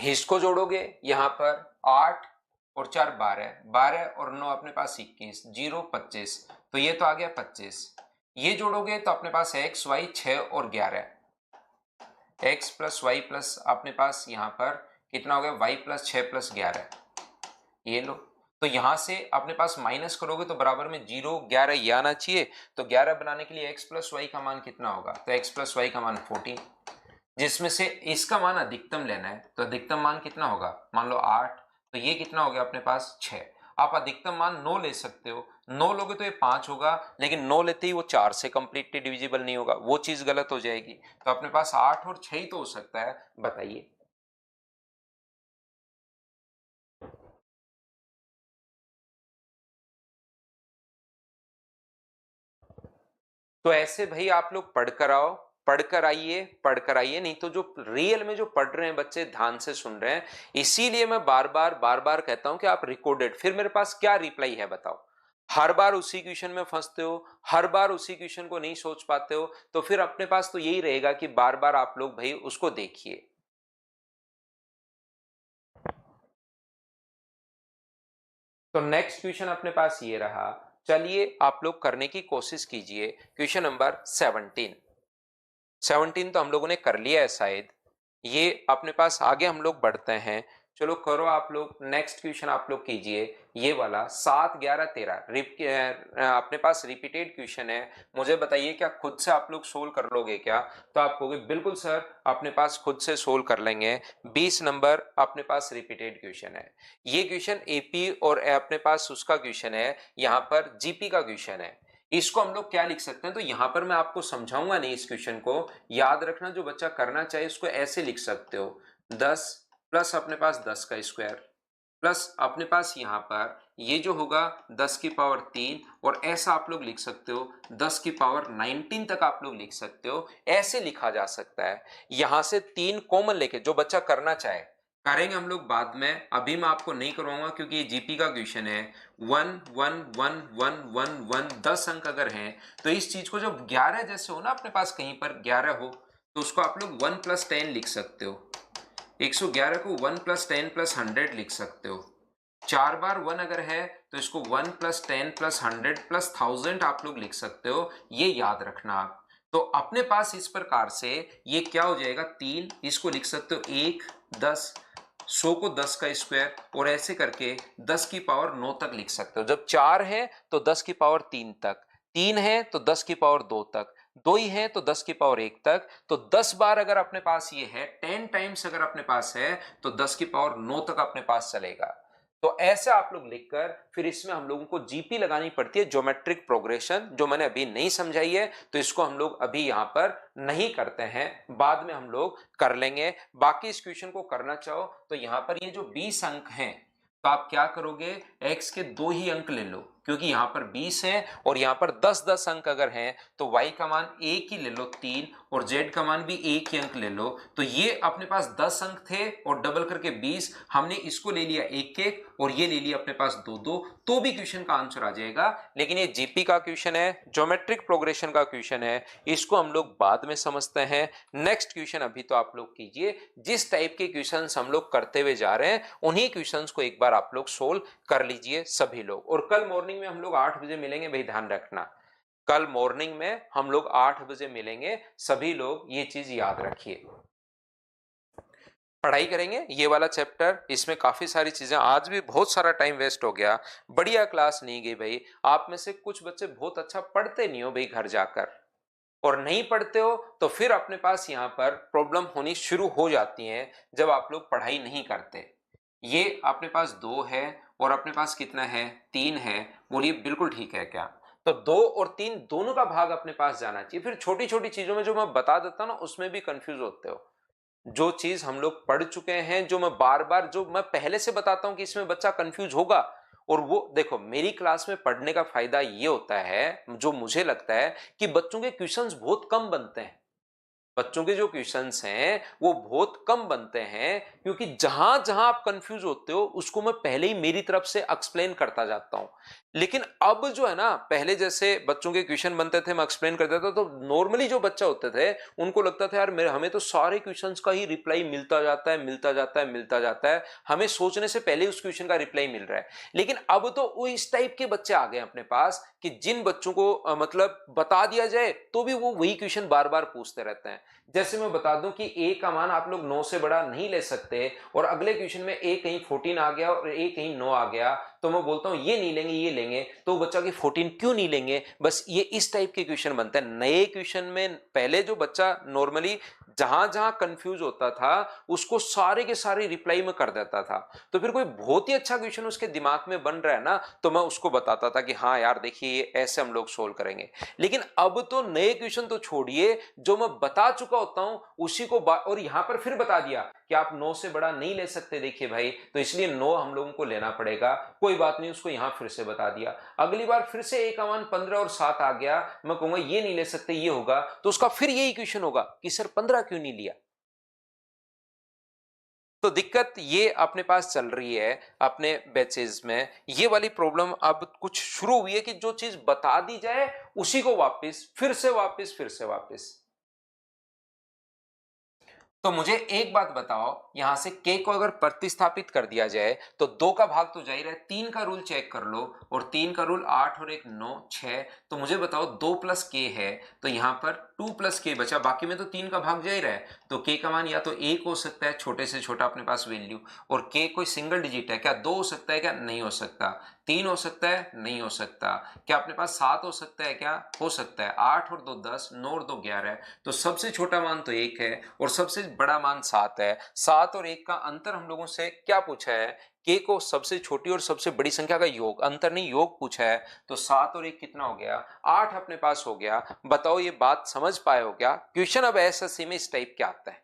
इसको जोड़ोगे यहां पर 8 और 4 12, 12 और 9 अपने पास 21, 0 25, तो ये तो आ गया 25। ये जोड़ोगे तो अपने पास एक्स वाई 6 और 11, एक्स प्लस वाई प्लस अपने पास यहां पर कितना हो गया, वाई प्लस 6 प्लस 11, ये लो। तो यहां से अपने पास माइनस करोगे तो बराबर में 0 11 ये आना चाहिए। तो 11 बनाने के लिए एक्स प्लस वाई का मान कितना होगा, तो एक्स प्लस वाई का मान 14, जिसमें से इसका मान अधिकतम लेना है, तो अधिकतम मान कितना होगा, मान लो 8, तो ये कितना हो गया अपने पास 6। आप अधिकतम मान 9 ले सकते हो, 9 लोगे तो ये 5 होगा, लेकिन 9 लेते ही वो 4 से कंप्लीटली डिविजिबल नहीं होगा, वो चीज गलत हो जाएगी। तो अपने पास 8 और 6 ही तो हो सकता है, बताइए। तो ऐसे भाई आप लोग पढ़कर आओ, पढ़कर आइए, पढ़कर आइए, नहीं तो जो रियल में जो पढ़ रहे हैं बच्चे ध्यान से सुन रहे हैं, इसीलिए मैं बार बार कहता हूं कि आप रिकॉर्डेड, फिर मेरे पास क्या रिप्लाई है बताओ। हर बार उसी क्वेश्चन में फंसते हो, हर बार उसी क्वेश्चन को नहीं सोच पाते हो, तो फिर अपने पास तो यही रहेगा कि बार बार आप लोग भाई उसको देखिए। तो नेक्स्ट क्वेश्चन अपने पास ये रहा, चलिए आप लोग करने की कोशिश कीजिए। क्वेश्चन नंबर 17, 17 तो हम लोगों ने कर लिया है शायद। ये अपने पास आगे हम लोग बढ़ते हैं, चलो करो आप लोग। नेक्स्ट क्वेश्चन आप लोग कीजिए, ये वाला 7 11 13 अपने पास रिपीटेड क्वेश्चन है। मुझे बताइए क्या खुद से आप लोग सोल्व कर लोगे क्या, तो आप कहोगे बिल्कुल सर अपने पास खुद से सोल्व कर लेंगे। 20 नंबर अपने पास रिपीटेड क्वेश्चन है। ये क्वेश्चन एपी और अपने पास उसका क्वेश्चन है, यहाँ पर जीपी का क्वेश्चन है। इसको हम लोग क्या लिख सकते हैं, तो यहां पर मैं आपको समझाऊंगा नहीं इस क्वेश्चन को, याद रखना जो बच्चा करना चाहे उसको ऐसे लिख सकते हो। 10 प्लस अपने पास 10 का स्क्वायर प्लस अपने पास यहां पर ये जो होगा 10 की पावर 3, और ऐसा आप लोग लिख सकते हो 10 की पावर 19 तक आप लोग लिख सकते हो, ऐसे लिखा जा सकता है। यहां से 3 कॉमन लेके जो बच्चा करना चाहे, करेंगे हम लोग बाद में, अभी मैं आपको नहीं करवाऊंगा क्योंकि ये जीपी का क्वेश्चन है। 1 1 1 1 1 1 10 अंक अगर हैं तो इस चीज को जब 11 जैसे हो ना, अपने पास कहीं पर 11 हो तो उसको आप लोग 1 + 10 लिख सकते हो। 111 को 1 + 10 + 100 लिख सकते हो। 4 बार 1 अगर है तो इसको 1 + 10 + 100 + 1000 आप लोग लिख सकते हो, ये याद रखना आप। तो अपने पास इस प्रकार से ये क्या हो जाएगा, 3, इसको लिख सकते हो 1 10, 100 को 10 का स्क्वायर, और ऐसे करके 10 की पावर 9 तक लिख सकते हो। जब 4 है तो 10 की पावर 3 तक, 3 है तो 10 की पावर 2 तक, 2 ही है तो 10 की पावर 1 तक। तो 10 बार अगर अपने पास ये है, 10 टाइम्स अगर अपने पास है तो 10 की पावर 9 तक अपने पास चलेगा। तो ऐसे आप लोग लिखकर फिर इसमें हम लोगों को जीपी लगानी पड़ती है, ज्योमेट्रिक प्रोग्रेशन, जो मैंने अभी नहीं समझाई है, तो इसको हम लोग अभी यहां पर नहीं करते हैं, बाद में हम लोग कर लेंगे। बाकी इस क्वेश्चन को करना चाहो तो यहां पर ये जो 20 अंक हैं तो आप क्या करोगे, x के 2 ही अंक ले लो, क्योंकि यहां पर 20 है और यहां पर 10-10 अंक अगर हैं तो y का मान एक ही ले लो 3, और z का मान भी एक ही अंक ले लो। तो ये अपने पास 10 अंक थे और डबल करके 20, हमने इसको ले लिया एक एक और ये ले लिया अपने पास 2-2, तो भी क्वेश्चन का आंसर आ जाएगा। लेकिन ये जीपी का क्वेश्चन है, ज्योमेट्रिक प्रोग्रेशन का क्वेश्चन है, इसको हम लोग बाद में समझते हैं। नेक्स्ट क्वेश्चन अभी तो आप लोग कीजिए, जिस टाइप के क्वेश्चंस हम लोग करते हुए जा रहे हैं उन्हीं क्वेश्चंस को एक बार आप लोग सोल्व कर लीजिए सभी लोग। और कल मॉर्निंग में हम लोग 8 बजे मिलेंगे भाई, ध्यान रखना, कल मॉर्निंग में हम लोग 8 बजे मिलेंगे, सभी लोग ये चीज याद रखिए। पढ़ाई करेंगे ये वाला चैप्टर, इसमें काफी सारी चीजें, आज भी बहुत सारा टाइम वेस्ट हो गया, बढ़िया क्लास नहीं गई भाई। आप में से कुछ बच्चे बहुत अच्छा पढ़ते नहीं हो भाई घर जाकर, और नहीं पढ़ते हो तो फिर अपने पास यहाँ पर प्रॉब्लम होनी शुरू हो जाती है जब आप लोग पढ़ाई नहीं करते। ये अपने पास 2 है और अपने पास कितना है, 3 है, बोलिए बिल्कुल ठीक है क्या? तो 2 और 3 दोनों का भाग अपने पास जाना चाहिए। फिर छोटी छोटी चीजों में जो मैं बता देता हूं ना उसमें भी कंफ्यूज होते हो। जो चीज हम लोग पढ़ चुके हैं, जो मैं बार बार, जो मैं पहले से बताता हूं कि इसमें बच्चा कंफ्यूज होगा, और वो देखो मेरी क्लास में पढ़ने का फायदा ये होता है, जो मुझे लगता है कि बच्चों के क्वेश्चंस बहुत कम बनते हैं। बच्चों के जो क्वेश्चंस हैं वो बहुत कम बनते हैं, क्योंकि जहां जहां आप कंफ्यूज होते हो उसको मैं पहले ही मेरी तरफ से एक्सप्लेन करता जाता हूं। लेकिन अब जो है ना, पहले जैसे बच्चों के क्वेश्चन बनते थे मैं एक्सप्लेन कर देता, तो नॉर्मली जो बच्चा होते थे उनको लगता था यार मेरे हमें तो सारे क्वेश्चंस का ही रिप्लाई मिलता जाता है, मिलता जाता है, मिलता जाता है, हमें सोचने से पहले उस क्वेश्चन का रिप्लाई मिल रहा है। लेकिन अब तो वो इस टाइप के बच्चे आ गए अपने पास कि जिन बच्चों को मतलब बता दिया जाए तो भी वो वही क्वेश्चन बार बार पूछते रहते हैं। जैसे मैं बता दूं कि a का मान आप लोग 9 से बड़ा नहीं ले सकते, और अगले क्वेश्चन में a कहीं 14 आ गया और a कहीं 9 आ गया, तो मैं बोलता हूं ये नहीं लेंगे ये लेंगे, तो बच्चा कि 14 क्यों नहीं लेंगे, बस ये इस टाइप के क्वेश्चन बनते हैं। नए क्वेश्चन में पहले जो बच्चा नॉर्मली जहां जहां कंफ्यूज होता था उसको सारे के सारे रिप्लाई में कर देता था, तो फिर कोई बहुत ही अच्छा क्वेश्चन उसके दिमाग में बन रहा है ना, तो मैं उसको बताता था कि हाँ यार देखिए ये ऐसे हम लोग सोल्व करेंगे। लेकिन अब तो नए क्वेश्चन तो छोड़िए, जो मैं बता चुका होता हूं उसी को और यहां पर फिर बता दिया कि आप 9 से बड़ा नहीं ले सकते, देखिए भाई तो इसलिए 9 हम लोगों को लेना पड़ेगा, कोई बात नहीं, उसको यहां फिर से बता दिया। अगली बार फिर से a का मान 15 और 7 आ गया, मैं कहूंगा ये नहीं ले सकते ये होगा, तो उसका फिर यही क्वेश्चन होगा कि सर 15 क्यों नहीं लिया। तो दिक्कत ये अपने पास चल रही है अपने बैचेज में, ये वाली प्रॉब्लम अब कुछ शुरू हुई है कि जो चीज बता दी जाए उसी को वापस फिर से वापस। तो मुझे एक बात बताओ, यहां से k को अगर प्रतिस्थापित कर दिया जाए तो 2 का भाग तो जा ही रहा है, 3 का रूल चेक कर लो, और 3 का रूल 8 और 1 9 6, तो मुझे बताओ 2 + k है तो यहां पर 2 + k बचा, बाकी में तो 3 का भाग जा ही रहा है, तो k का मान या तो 1 हो सकता है, छोटे से छोटा अपने पास वैल्यू, और k कोई सिंगल डिजिट है क्या, 2 हो सकता है क्या, नहीं हो सकता, 3 हो सकता है, नहीं हो सकता, क्या अपने पास 7 हो सकता है क्या, हो सकता है, 8 और 2 10, 9 और 2 11, तो सबसे छोटा मान तो 1 है और सबसे बड़ा मान 7 है। 7 और 1 का अंतर हम लोगों से क्या पूछा है, k को सबसे छोटी और सबसे बड़ी संख्या का योग, अंतर नहीं योग पूछा है, तो 7 और 1 कितना हो गया, 8 अपने पास हो गया। बताओ ये बात समझ पाए हो क्या? क्वेश्चन अब एसएससी में इस टाइप के आता है,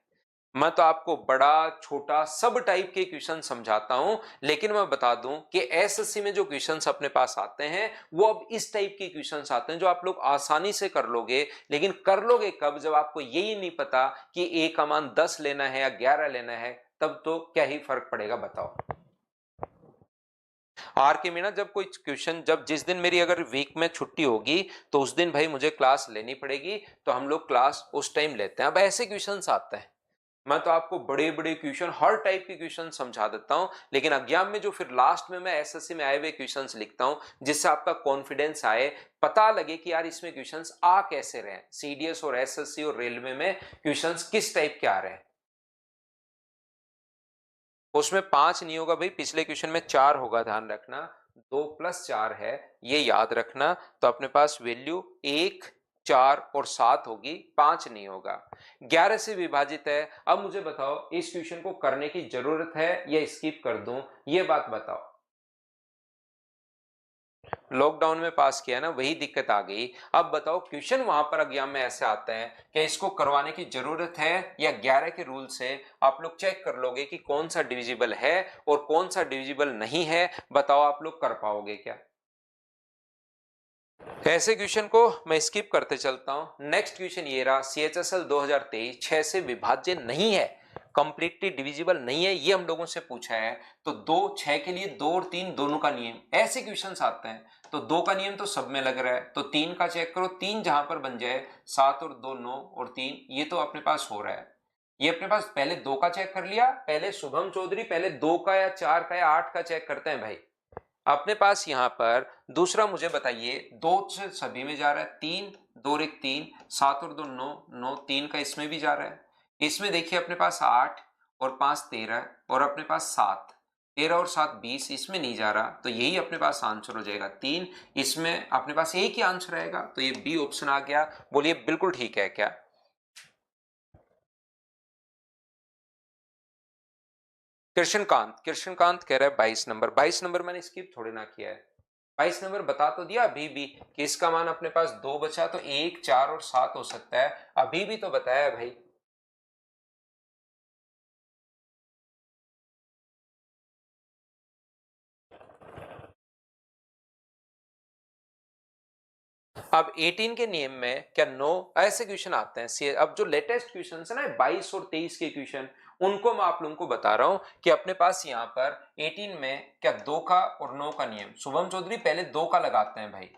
मैं तो आपको बड़ा छोटा सब टाइप के क्वेश्चन समझाता हूं, लेकिन मैं बता दूं कि एसएससी में जो क्वेश्चंस अपने पास आते हैं वो अब इस टाइप के क्वेश्चंस आते हैं जो आप लोग आसानी से कर लोगे, लेकिन कर लोगे कब, जब आपको यही नहीं पता कि a का मान 10 लेना है या 11 लेना है, तब तो क्या ही फर्क पड़ेगा बताओ। आर के मीना जब कोई क्वेश्चन, जब जिस दिन मेरी अगर वीक में छुट्टी होगी तो उस दिन भाई मुझे क्लास लेनी पड़ेगी, तो हम लोग क्लास उस टाइम लेते हैं। अब ऐसे क्वेश्चंस आते हैं, मैं तो आपको बड़े बड़े क्वेश्चन, हर टाइप के क्वेश्चन समझा देता हूं, लेकिन एग्जाम में जो फिर लास्ट में मैं एसएससी में आए हुए क्वेश्चंस लिखता हूं, जिससे आपका कॉन्फिडेंस आए, पता लगे कि यार इसमें क्वेश्चंस आ कैसे रहे हैं, सीडीएस और एसएससी और रेलवे में क्वेश्चंस किस टाइप के आ रहे हैं। उसमें 5 नहीं होगा भाई, पिछले क्वेश्चन में 4 होगा, ध्यान रखना, 2 + 4 है, ये याद रखना। तो अपने पास वैल्यू 1, 4 और 7 होगी, 5 नहीं होगा। 11 से विभाजित है। अब मुझे बताओ इस क्वेश्चन को करने की जरूरत है या स्किप कर दूं, ये बात बताओ। लॉकडाउन में पास किया ना, वही दिक्कत आ गई। अब बताओ क्वेश्चन वहां पर एग्जाम में ऐसे आते हैं कि इसको करवाने की जरूरत है, या 11 के रूल से आप लोग चेक कर लोगे कि कौन सा डिविजिबल है और कौन सा डिविजिबल नहीं है, बताओ आप लोग कर पाओगे क्या। ऐसे क्वेश्चन को मैं स्किप करते चलता हूं। नेक्स्ट क्वेश्चन ये रहा, सीएचएसएल 2023 6 से विभाज्य नहीं है, कंप्लीटली डिविजिबल नहीं है, ये हम लोगों से पूछा है। तो 2 6 के लिए 2 और 3 दोनों का नियम, ऐसे क्वेश्चंस आते हैं। तो 2 का नियम तो सब में लग रहा है, तो 3 का चेक करो, 3 जहां पर बन जाए, 7 और 2 9 और 3, ये तो अपने पास हो रहा है। ये अपने पास पहले 2 का चेक कर लिया, पहले शुभम चौधरी पहले 2 का या 4 का या 8 का चेक करते हैं भाई। अपने पास यहां पर दूसरा मुझे बताइए, 2 से सभी में जा रहा है, 3 2 और 1 3, 7 और 2 9 9, 3 का इसमें भी जा रहा है। इसमें देखिए अपने पास 8 और 5 13 और अपने पास 7, 13 और 7 20, इसमें नहीं जा रहा, तो यही अपने पास आंसर हो जाएगा 3। इसमें अपने पास एक ही आंसर रहेगा, तो ये बी ऑप्शन आ गया। बोलिए बिल्कुल ठीक है क्या। कृष्णकांत कह रहा है 22 नंबर, 22 नंबर मैंने स्किप थोड़ी ना किया है। 22 नंबर बता तो दिया अभी भी कि इसका मान अपने पास 2 बचा, तो 1 4 और 7 हो सकता है, अभी भी तो बताया है भाई। अब 18 के नियम में क्या नो ऐसे क्वेश्चन आते हैं। अब जो लेटेस्ट क्वेश्चन है ना 22 और 23 के क्वेश्चन, उनको मैं आप लोगों को बता रहा हूं कि अपने पास यहां पर 18 में क्या 2 का और 9 का नियम, शुभम चौधरी पहले 2 का लगाते हैं भाई,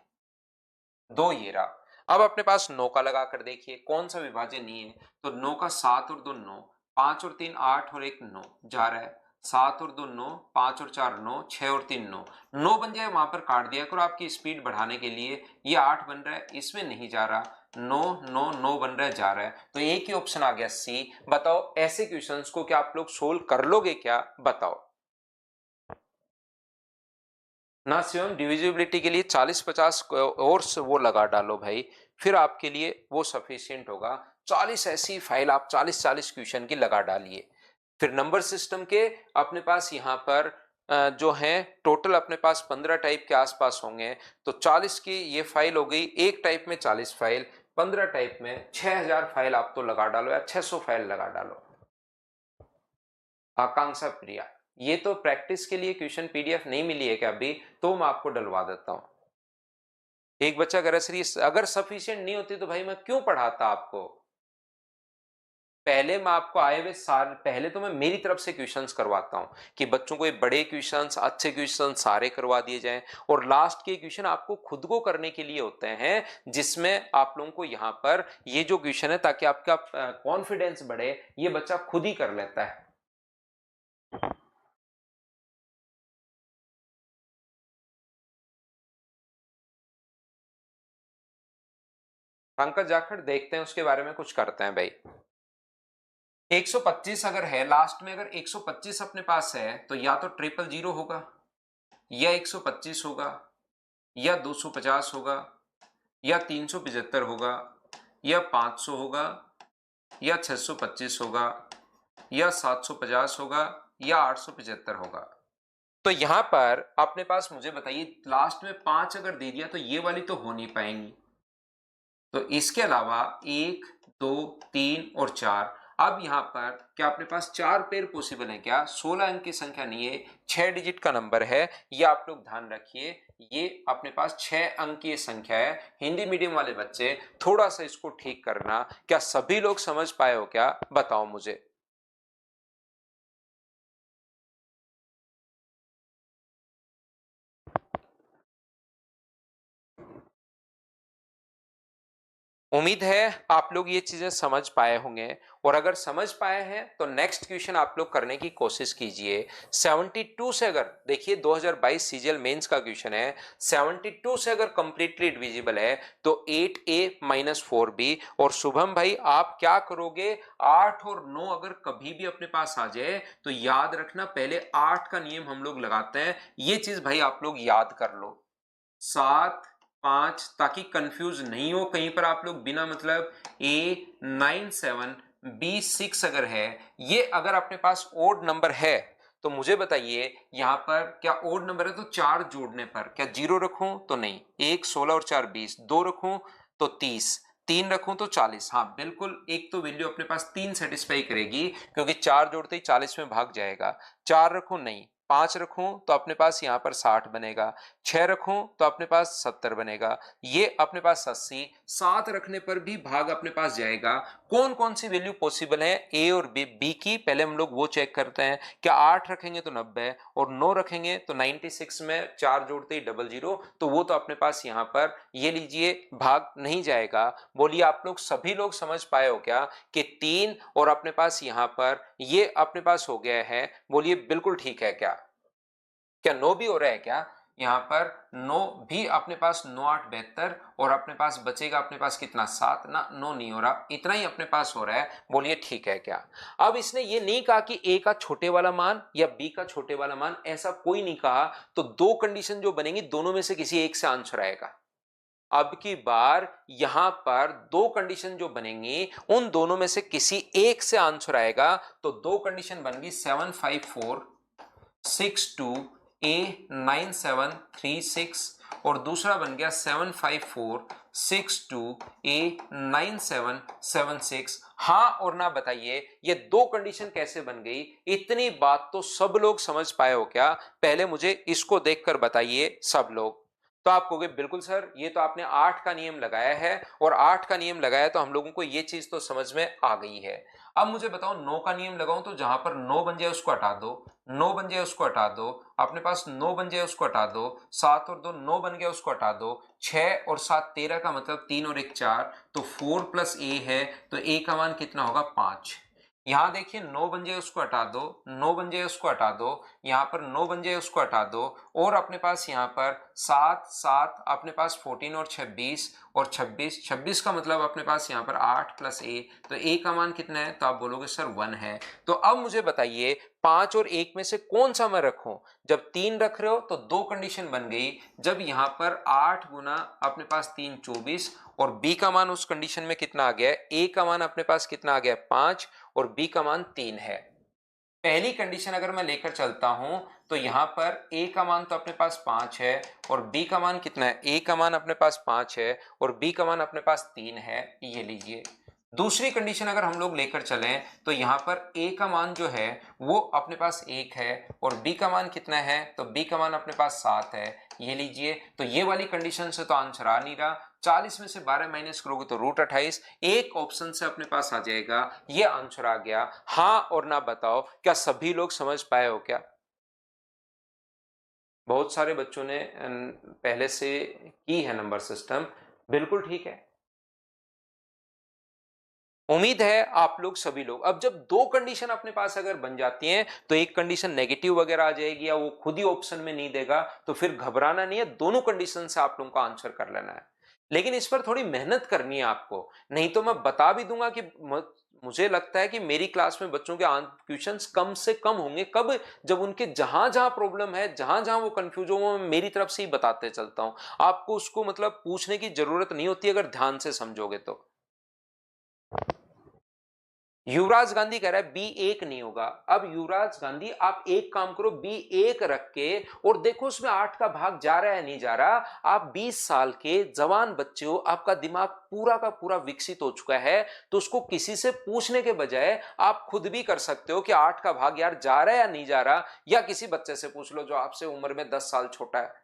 2 ये रहा। अब अपने पास 9 का लगा कर देखिए कौन सा विभाज्य नहीं है, तो 9 का 7 और 2 9, 5 और 3 8 और 1 9 जा रहा है, 7 और 2 9, 5 और 4 9, 6 और 3 9, 9 बन जाए वहां पर काट दिया करो आपकी स्पीड बढ़ाने के लिए। ये 8 बन रहा है, इसमें नहीं जा रहा, 9 9 9 बन रहा है, जा रहा है, तो एक ही ऑप्शन आ गया सी। बताओ ऐसे क्वेश्चंस को क्या आप लोग सोल्व कर लोगे क्या, बताओ ना। शिवम डिविजिबिलिटी के लिए 40-50 और वो लगा डालो भाई, फिर आपके लिए वो सफिशियंट होगा। 40 ऐसी फाइल आप 40-40 क्वेश्चन की लगा डालिए। फिर नंबर सिस्टम के अपने पास यहाँ पर जो है टोटल अपने पास 15 टाइप के आसपास होंगे, तो 40 की ये फाइल हो गई, एक टाइप में 40 फाइल, 15 टाइप में 6000 फाइल आप तो लगा डालो, या 600 फाइल लगा डालो। आकांक्षा प्रिया, ये तो प्रैक्टिस के लिए क्वेश्चन पीडीएफ नहीं मिली है क्या अभी, तो मैं आपको डलवा देता हूं। एक बच्चा अगर सफिशिएंट नहीं होती तो भाई मैं क्यों पढ़ाता आपको। पहले मैं आपको आए हुए साल पहले तो मैं मेरी तरफ से क्वेश्चंस करवाता हूं कि बच्चों को ये बड़े क्वेश्चंस अच्छे क्वेश्चंस सारे करवा दिए जाएं, और लास्ट के क्वेश्चन आपको खुद को करने के लिए होते हैं, जिसमें आप लोगों को यहां पर ये जो क्वेश्चन है ताकि आपका कॉन्फिडेंस बढ़े, ये बच्चा खुद ही कर लेता है। पंकज जाखड़ देखते हैं उसके बारे में कुछ करते हैं भाई। 125 अगर है लास्ट में, अगर 125 अपने पास है तो या तो 000 होगा, या 125 होगा, या 250 होगा, या 375 होगा, या 500 होगा, या 625 होगा, या 750 होगा, या 875 होगा। तो यहां पर अपने पास मुझे बताइए लास्ट में 5 अगर दे दिया तो ये वाली तो हो नहीं पाएंगी, तो इसके अलावा 1 2 3 और 4। अब यहां पर क्या अपने पास 4 पेयर पॉसिबल है क्या, 16 अंक की संख्या नहीं है, 6 डिजिट का नंबर है, ये आप लोग ध्यान रखिए। ये अपने पास 6 अंक की संख्या है। हिंदी मीडियम वाले बच्चे थोड़ा सा इसको ठीक करना। क्या सभी लोग समझ पाए हो क्या, बताओ मुझे। उम्मीद है आप लोग ये चीजें समझ पाए होंगे, और अगर समझ पाए हैं तो नेक्स्ट क्वेश्चन आप लोग करने की कोशिश कीजिए। 72 से अगर देखिए 2022 सीजीएल मेंस का क्वेश्चन है, 72 से अगर कंप्लीटली डिविजिबल है तो 8a माइनस 4b। और शुभम भाई आप क्या करोगे, 8 और 9 अगर कभी भी अपने पास आ जाए तो याद रखना पहले 8 का नियम हम लोग लगाते हैं, ये चीज भाई आप लोग याद कर लो। 7 5, ताकि कंफ्यूज नहीं हो कहीं पर आप लोग बिना मतलब। A 9 7 B 6 अगर है, ये अगर अपने पास ओड नंबर है तो मुझे बताइए यहां पर क्या ओड नंबर है तो 4 जोड़ने पर क्या 0 रखूं तो नहीं, 1 16 और 4 20, 2 रखूं तो 30, 3 रखूं तो 40। हाँ बिल्कुल, एक तो वैल्यू अपने पास 3 सेटिस्फाई करेगी क्योंकि 4 जोड़ते ही 40 में भाग जाएगा। 4 रखूं नहीं, 5 रखूं तो अपने पास यहां पर 60 बनेगा, 6 रखूं तो अपने पास 70 बनेगा, ये अपने पास 80, 7 रखने पर भी भाग अपने पास जाएगा। कौन कौन सी वैल्यू पॉसिबल है ए और बी की, पहले हम लोग वो चेक करते हैं। क्या 8 रखेंगे तो 90 और 9 रखेंगे तो 96 में 4 जोड़ते ही 00, तो वो तो अपने पास यहां पर ये लीजिए भाग नहीं जाएगा। बोलिए आप लोग सभी लोग समझ पाए हो क्या कि 3 और अपने पास यहां पर ये अपने पास हो गया है, बोलिए बिल्कुल ठीक है क्या? क्या 9 भी हो रहा है क्या यहां पर? 9 भी अपने पास 9 8 72, और अपने पास बचेगा अपने पास कितना 7 ना, 9 नहीं हो रहा, इतना ही अपने पास हो रहा है, बोलिए ठीक है क्या? अब इसने ये नहीं कहा कि ए का छोटे वाला मान या बी का छोटे वाला मान, ऐसा कोई नहीं कहा। तो दो कंडीशन जो बनेंगी दोनों में से किसी एक से आंसर आएगा। अब की बार यहां पर दो कंडीशन जो बनेंगी उन दोनों में से किसी एक से आंसर आएगा। तो दो कंडीशन बन गई 75462A9736, और दूसरा बन गया 75462A9776। हाँ और ना बताइए ये दो कंडीशन कैसे बन गई? इतनी बात तो सब लोग समझ पाए हो क्या? पहले मुझे इसको देखकर बताइए सब लोग। तो आप कहोगे बिल्कुल सर ये तो आपने 8 का नियम लगाया है, और 8 का नियम लगाया तो हम लोगों को ये चीज तो समझ में आ गई है। अब मुझे बताओ 9 का नियम लगाऊं तो जहां पर 9 बन जाए उसको हटा दो, 9 बन जाए उसको हटा दो, अपने पास 9 बन जाए उसको हटा दो, 7 और 2 9 बन गया उसको हटा दो, 6 और 7 13 का मतलब 3 और 1 4, तो 4 प्लस ए है, तो ए का मान कितना होगा 5। यहां देखिए 9 बन जाए उसको हटा दो, 9 बन जाए उसको हटा दो, यहां पर 9 बन जाए उसको हटा दो, और अपने पास यहां पर 7 7 अपने पास 14 और 26, और 26 26 का मतलब अपने पास यहां पर 8 प्लस ए, तो ए का मान कितना है? तो आप बोलोगे सर 1 है। तो अब मुझे बताइए 5 और 1 में से कौन सा मैं रखूं? जब 3 रख रहे हो तो दो कंडीशन बन गई, जब यहां पर 8 गुना अपने पास 3 24, और बी का मान उस कंडीशन में कितना आ गया है? ए का मान अपने पास कितना आ गया? 5, और बी का मान 3 है। पहली कंडीशन अगर मैं लेकर चलता हूं तो यहां पर ए का मान तो अपने पास 5 है, और बी का मान कितना है? ए का मान अपने पास 5 है, और बी का मान अपने पास 3 है, ये लीजिए। दूसरी कंडीशन अगर हम लोग लेकर चलें तो यहां पर ए का मान जो है वो अपने पास 1 है, और बी का मान कितना है? तो बी का मान अपने पास 7 है, ये लीजिए। तो ये वाली कंडीशन से तो आंसर आ नहीं रहा, 40 में से 12 माइनस करोगे तो √28, एक ऑप्शन से अपने पास आ जाएगा, ये आंसर आ गया। हाँ और ना बताओ क्या सभी लोग समझ पाए हो क्या? बहुत सारे बच्चों ने पहले से की है नंबर सिस्टम, बिल्कुल ठीक है। उम्मीद है आप लोग सभी लोग, अब जब दो कंडीशन अपने पास अगर बन जाती हैं तो एक कंडीशन नेगेटिव वगैरह आ जाएगी या वो खुद ही ऑप्शन में नहीं देगा, तो फिर घबराना नहीं है, दोनों कंडीशन से आप लोगों को आंसर कर लेना है। लेकिन इस पर थोड़ी मेहनत करनी है आपको, नहीं तो मैं बता भी दूंगा कि मुझे लगता है कि मेरी क्लास में बच्चों के क्वेश्चंस कम से कम होंगे कब, जब उनके जहां जहां प्रॉब्लम है, जहां जहां वो कंफ्यूज हो, वो मैं मेरी तरफ से ही बताते चलता हूं। आपको उसको मतलब पूछने की जरूरत नहीं होती अगर ध्यान से समझोगे तो। युवराज गांधी कह रहा है बी 1 नहीं होगा। अब युवराज गांधी आप एक काम करो, बी 1 रख के और देखो उसमें 8 का भाग जा रहा है नहीं जा रहा। आप 20 साल के जवान बच्चे हो, आपका दिमाग पूरा का पूरा विकसित हो चुका है, तो उसको किसी से पूछने के बजाय आप खुद भी कर सकते हो कि 8 का भाग यार जा रहा है या नहीं जा रहा, या किसी बच्चे से पूछ लो जो आपसे उम्र में 10 साल छोटा है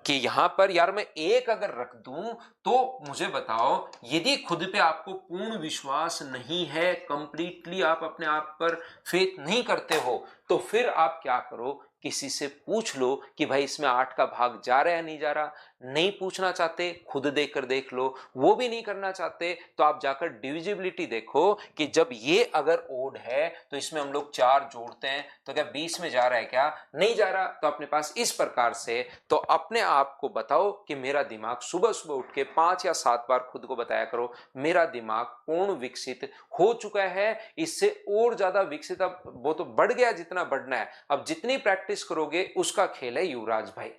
कि यहां पर यार मैं एक अगर रख दूं, तो मुझे बताओ यदि खुद पे आपको पूर्ण विश्वास नहीं है, कंप्लीटली आप अपने आप पर फेथ नहीं करते हो, तो फिर आप क्या करो, किसी से पूछ लो कि भाई इसमें 8 का भाग जा रहा है या नहीं जा रहा। नहीं पूछना चाहते, खुद देखकर देख लो। वो भी नहीं करना चाहते तो आप जाकर डिविजिबिलिटी देखो कि जब ये अगर ओड है तो इसमें हम लोग 4 जोड़ते हैं तो क्या 20 में जा रहा है, क्या नहीं जा रहा। तो अपने पास इस प्रकार से तो अपने आप को बताओ कि मेरा दिमाग सुबह सुबह उठ के 5 या 7 बार खुद को बताया करो, मेरा दिमाग पूर्ण विकसित हो चुका है। इससे और ज्यादा विकसित अब वो तो बढ़ गया जितना बढ़ना है, अब जितनी प्रैक्टिस करोगे उसका खेल है युवराज भाई।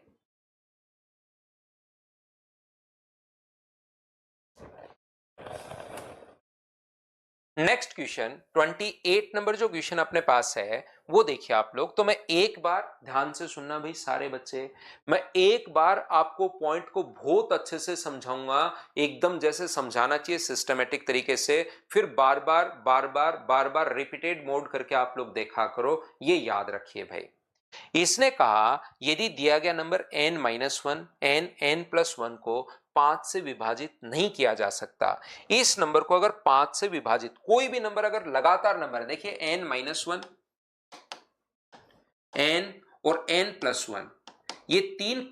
नेक्स्ट क्वेश्चन 28 नंबर जो क्वेश्चन अपने पास है वो देखिए आप लोग। तो मैं एक बार ध्यान से सुनना भाई सारे बच्चे, मैं एक बार आपको पॉइंट को बहुत अच्छे से समझाऊंगा, एकदम जैसे समझाना चाहिए सिस्टमेटिक तरीके से। फिर बार बार रिपीटेड मोड करके आप लोग देखा करो, ये याद रखिए भाई। इसने कहा यदि दिया गया नंबर n-1 n+1 को 5 से विभाजित नहीं किया जा सकता, इस नंबर को अगर 5 से विभाजित, कोई भी नंबर अगर लगातार नंबर है, देखिए n-1 n और n+1 ये 3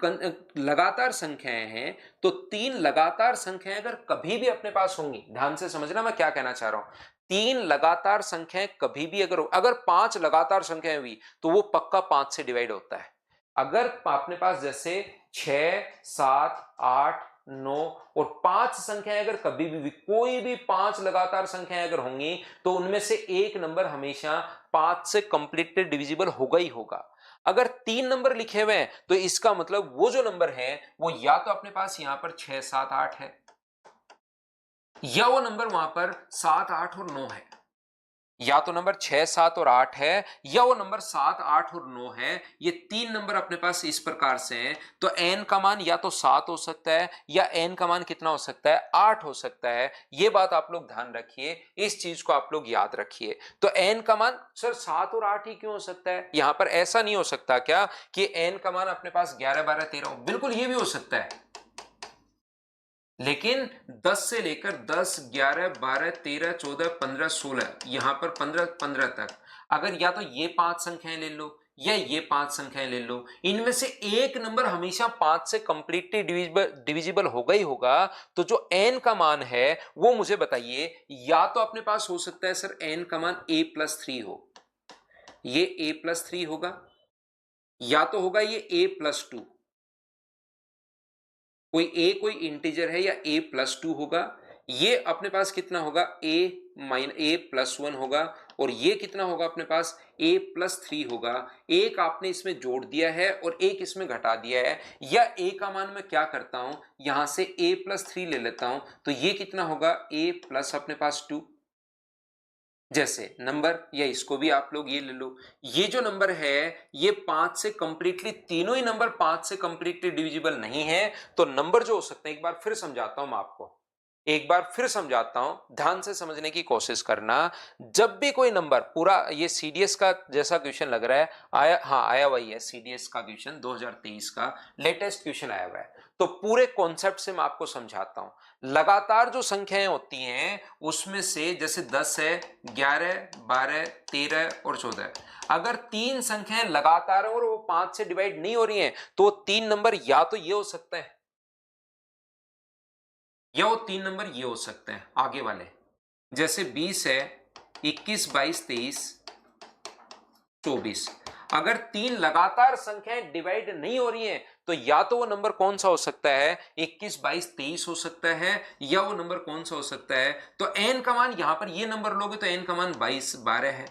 लगातार संख्याएं हैं। तो 3 लगातार संख्याएं अगर कभी भी अपने पास होंगी, ध्यान से समझना मैं क्या कहना चाह रहा हूं, 3 लगातार संख्याएं कभी भी अगर 5 लगातार संख्याएं हुई तो वो पक्का 5 से डिवाइड होता है। अगर अपने पास जैसे 6 7 8 9 और 5 संख्याएं अगर कभी भी कोई भी 5 लगातार संख्याएं अगर होंगी तो उनमें से एक नंबर हमेशा 5 से कंप्लीटली डिविजिबल होगा ही होगा। अगर 3 नंबर लिखे हुए हैं तो इसका मतलब वो जो नंबर है वो या तो अपने पास यहां पर 6 7 8 है, या वो नंबर वहां पर 7 8 और 9 है। या तो नंबर 6 7 और 8 है, या वो नंबर 7 8 और 9 है। ये 3 नंबर अपने पास इस प्रकार से हैं। तो n का मान या तो 7 हो सकता है, या n का मान कितना हो सकता है, 8 हो सकता है। ये बात आप लोग ध्यान रखिए, इस चीज को आप लोग याद रखिए। तो n का मान सर 7 और 8 ही क्यों हो सकता है, यहां पर ऐसा नहीं हो सकता क्या कि n का मान अपने पास 11 12 13 हो? बिल्कुल ये भी हो सकता है, लेकिन 10 से लेकर 10 11 12 13 14 15 16 यहां पर 15 15 तक, अगर या तो ये 5 संख्याएं ले लो या ये 5 संख्याएं ले लो, इनमें से एक नंबर हमेशा 5 से कंप्लीटली डिविजिबल होगा ही होगा। तो जो n का मान है वो मुझे बताइए, या तो अपने पास हो सकता है सर n का मान a+3 हो, ये a+3 होगा, या तो होगा ये a+2, कोई इंटीजर है या a+2 होगा। ये अपने पास कितना होगा, a+1 होगा, और ये कितना होगा अपने पास a+3 होगा। एक आपने इसमें जोड़ दिया है और एक इसमें घटा दिया है, या a का मान मैं क्या करता हूं यहां से a+3 ले लेता हूं, तो ये कितना होगा a+ अपने पास 2 जैसे नंबर, या इसको भी आप लोग ये ले लो। ये जो नंबर है ये 5 से कंप्लीटली, तीनों ही नंबर 5 से कंप्लीटली डिविजिबल नहीं है। तो नंबर जो हो सकते हैं, एक बार फिर समझाता हूं मैं आपको, एक बार फिर समझाता हूं, ध्यान से समझने की कोशिश करना। जब भी कोई नंबर, पूरा ये सीडीएस का जैसा क्वेश्चन लग रहा है, आया, हाँ आया वही है, सीडीएस का क्वेश्चन 2023 का लेटेस्ट क्वेश्चन आया हुआ है। तो पूरे कॉन्सेप्ट से मैं आपको समझाता हूं। लगातार जो संख्याएं होती हैं उसमें से जैसे 10 है, 11 12 13 और 14, अगर 3 संख्याएं लगातार और वो 5 से डिवाइड नहीं हो रही हैं तो 3 नंबर या तो ये हो सकता है, या वो 3 नंबर ये हो सकते हैं आगे वाले, जैसे 20 है, 21 22 23 24। अगर 3 लगातार संख्याएं डिवाइड नहीं हो रही हैं तो या तो वो नंबर कौन सा हो सकता है, 21 22 23 हो सकता है, या वो नंबर कौन सा हो सकता है, तो n का मान यहां पर ये नंबर लोगे तो n का मान 22 12 है,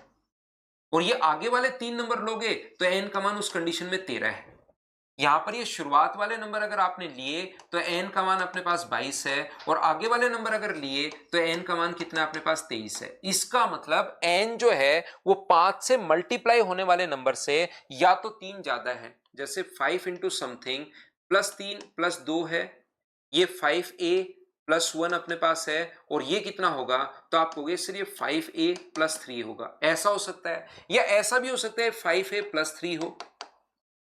और ये आगे वाले 3 नंबर लोगे तो n का मान उस कंडीशन में 13 है। यहां पर ये शुरुआत वाले नंबर अगर आपने लिए तो n का मान अपने पास 22 है, और आगे वाले नंबर अगर लिए तो n का मान कितना अपने पास 23 है। इसका मतलब n जो है वो 5 से मल्टीप्लाई होने वाले नंबर से या तो 3 ज्यादा है, जैसे 5 इंटू समथिंग +3 +2 है, ये 5a+1 अपने पास है, और ये कितना होगा, तो आप कहोगे सर ये 5a+3 होगा, ऐसा हो सकता है। या ऐसा भी हो सकता है 5a+3 हो,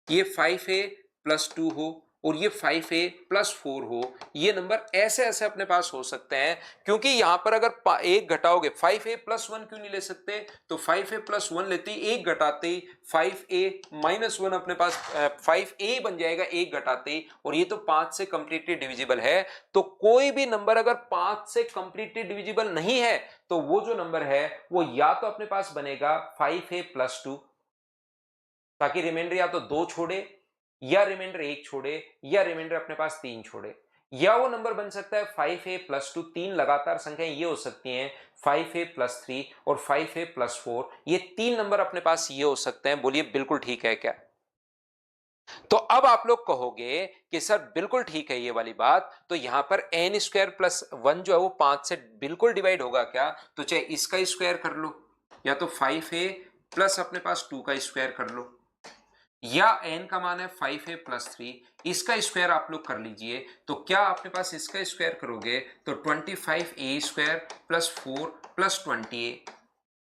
ये 5a+2 हो, और ये 5a प्लस 4 हो, ये नंबर ऐसे ऐसे अपने पास हो सकते हैं, क्योंकि यहां पर अगर एक घटाओगे 5a प्लस 1 क्यों नहीं ले सकते, तो 5a प्लस 1 लेते ही एक घटाते ही 5a माइनस 1 अपने पास 5a बन जाएगा एक घटाते ही, और ये तो 5 से कंप्लीटली डिविजिबल है। तो कोई भी नंबर अगर 5 से कंप्लीटली डिविजिबल नहीं है तो वो जो नंबर है वो या तो अपने पास बनेगा 5a प्लस 2, ताकि रिमाइंडर या तो 2 छोड़े, या रिमाइंडर 1 छोड़े, या रिमाइंडर अपने पास 3 छोड़े, या वो नंबर बन सकता है 5a प्लस 2, 3 लगातार संख्याएं ये हो सकती हैं 5a प्लस 3 और 5a प्लस 4, ये 3 नंबर अपने पास ये हो सकते हैं। बोलिए बिल्कुल ठीक है क्या? तो अब आप लोग कहोगे कि सर बिल्कुल ठीक है ये वाली बात, तो यहां पर एन स्क्वायर प्लस 1 जो है वो 5 से बिल्कुल डिवाइड होगा क्या? तो चाहे इसका स्क्वायर कर लो, या तो 5a प्लस अपने पास 2 का स्क्वायर कर लो, या n का मान है 5a प्लस 3, इसका स्क्वायर आप लोग कर लीजिए। तो क्या अपने पास इसका स्क्वायर करोगे तो 25a square plus 4 plus 20a,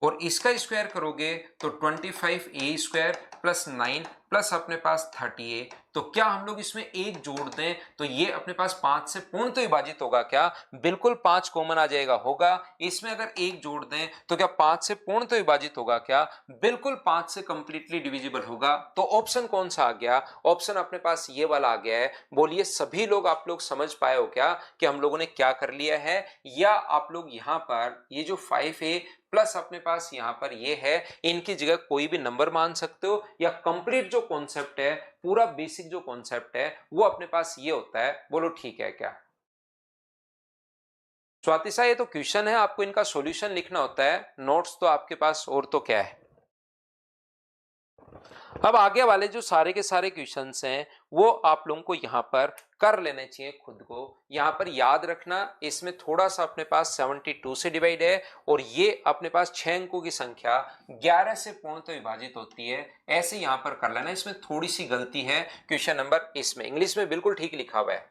और इसका स्क्वायर करोगे तो 25a स्क्वायर प्लस 9 प्लस अपने पास 30a। तो क्या हम लोग इसमें एक जोड़ दें तो ये अपने पास 5 से पूर्ण तो विभाजित होगा क्या? बिल्कुल 5 कॉमन आ जाएगा, होगा। इसमें अगर एक जोड़ दें तो क्या 5 से पूर्ण तो विभाजित होगा क्या? बिल्कुल 5 से कंप्लीटली डिविजिबल होगा। तो ऑप्शन कौन सा आ गया? ऑप्शन अपने पास ये वाला आ गया है। बोलिए सभी लोग आप लोग समझ पाए हो क्या कि हम लोगों ने क्या कर लिया है? या आप लोग यहां पर ये जो 5a प्लस अपने पास यहां पर ये है, इनकी जगह कोई भी नंबर मान सकते हो, या कंप्लीट जो कॉन्सेप्ट है, पूरा बेसिक जो कॉन्सेप्ट है वो अपने पास ये होता है। बोलो ठीक है क्या? स्वाति सा ये तो क्वेश्चन है, आपको इनका सॉल्यूशन लिखना होता है, नोट्स तो आपके पास और तो क्या है। अब आगे वाले जो सारे के सारे क्वेश्चंस हैं वो आप लोगों को यहां पर कर लेने चाहिए खुद को। यहां पर याद रखना इसमें थोड़ा सा अपने पास 72 से डिवाइड है, और ये अपने पास 6 अंकों की संख्या 11 से पूर्ण तो विभाजित होती है, ऐसे यहां पर कर लेना। इसमें थोड़ी सी गलती है क्वेश्चन नंबर, इसमें इंग्लिश में बिल्कुल ठीक लिखा हुआ है,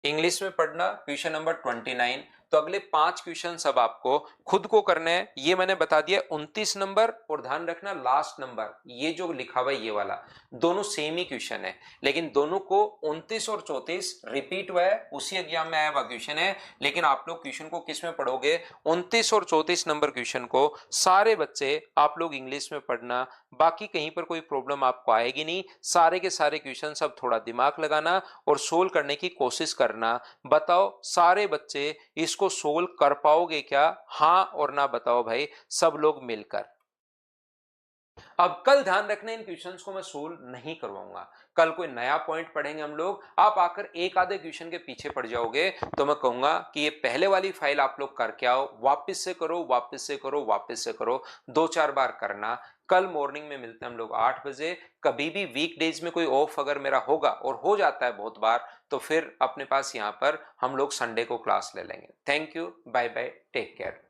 इंग्लिश में पढ़ना क्वेश्चन नंबर 29। तो अगले 5 क्वेश्चन अब आपको खुद को करने हैं। ये मैंने बता दिया 29 नंबर, और ध्यान रखना लास्ट नंबर ये जो लिखा हुआ है ये वाला, दोनों सेम ही क्वेश्चन है, लेकिन दोनों को 29 और 34 रिपीट हुआ है, उसी एग्जाम में आया हुआ क्वेश्चन है। लेकिन आप लोग क्वेश्चन को किस में पढ़ोगे? 29 और 34 नंबर क्वेश्चन को सारे बच्चे आप लोग इंग्लिश में पढ़ना, बाकी कहीं पर कोई प्रॉब्लम आपको आएगी नहीं। सारे के सारे क्वेश्चन सब थोड़ा दिमाग लगाना और सोल्व करने की कोशिश करना। बताओ सारे बच्चे इसको सोल्व कर पाओगे क्या? हाँ और ना बताओ भाई, सब लोग मिलकर। अब कल ध्यान रखना इन क्वेश्चंस को मैं सोल्व नहीं करवाऊंगा, कल कोई नया पॉइंट पढ़ेंगे हम लोग। आप आकर एक आधे क्वेश्चन के पीछे पड़ जाओगे तो मैं कहूंगा कि ये पहले वाली फाइल आप लोग करके आओ, वापस से करो, वापस से करो, वापस से करो, 2-4 बार करना। कल मॉर्निंग में मिलते हैं हम लोग 8 बजे। कभी भी वीकडेज में कोई ऑफ अगर मेरा होगा, और हो जाता है बहुत बार, तो फिर अपने पास यहाँ पर हम लोग संडे को क्लास ले लेंगे। Thank you, bye bye, take care.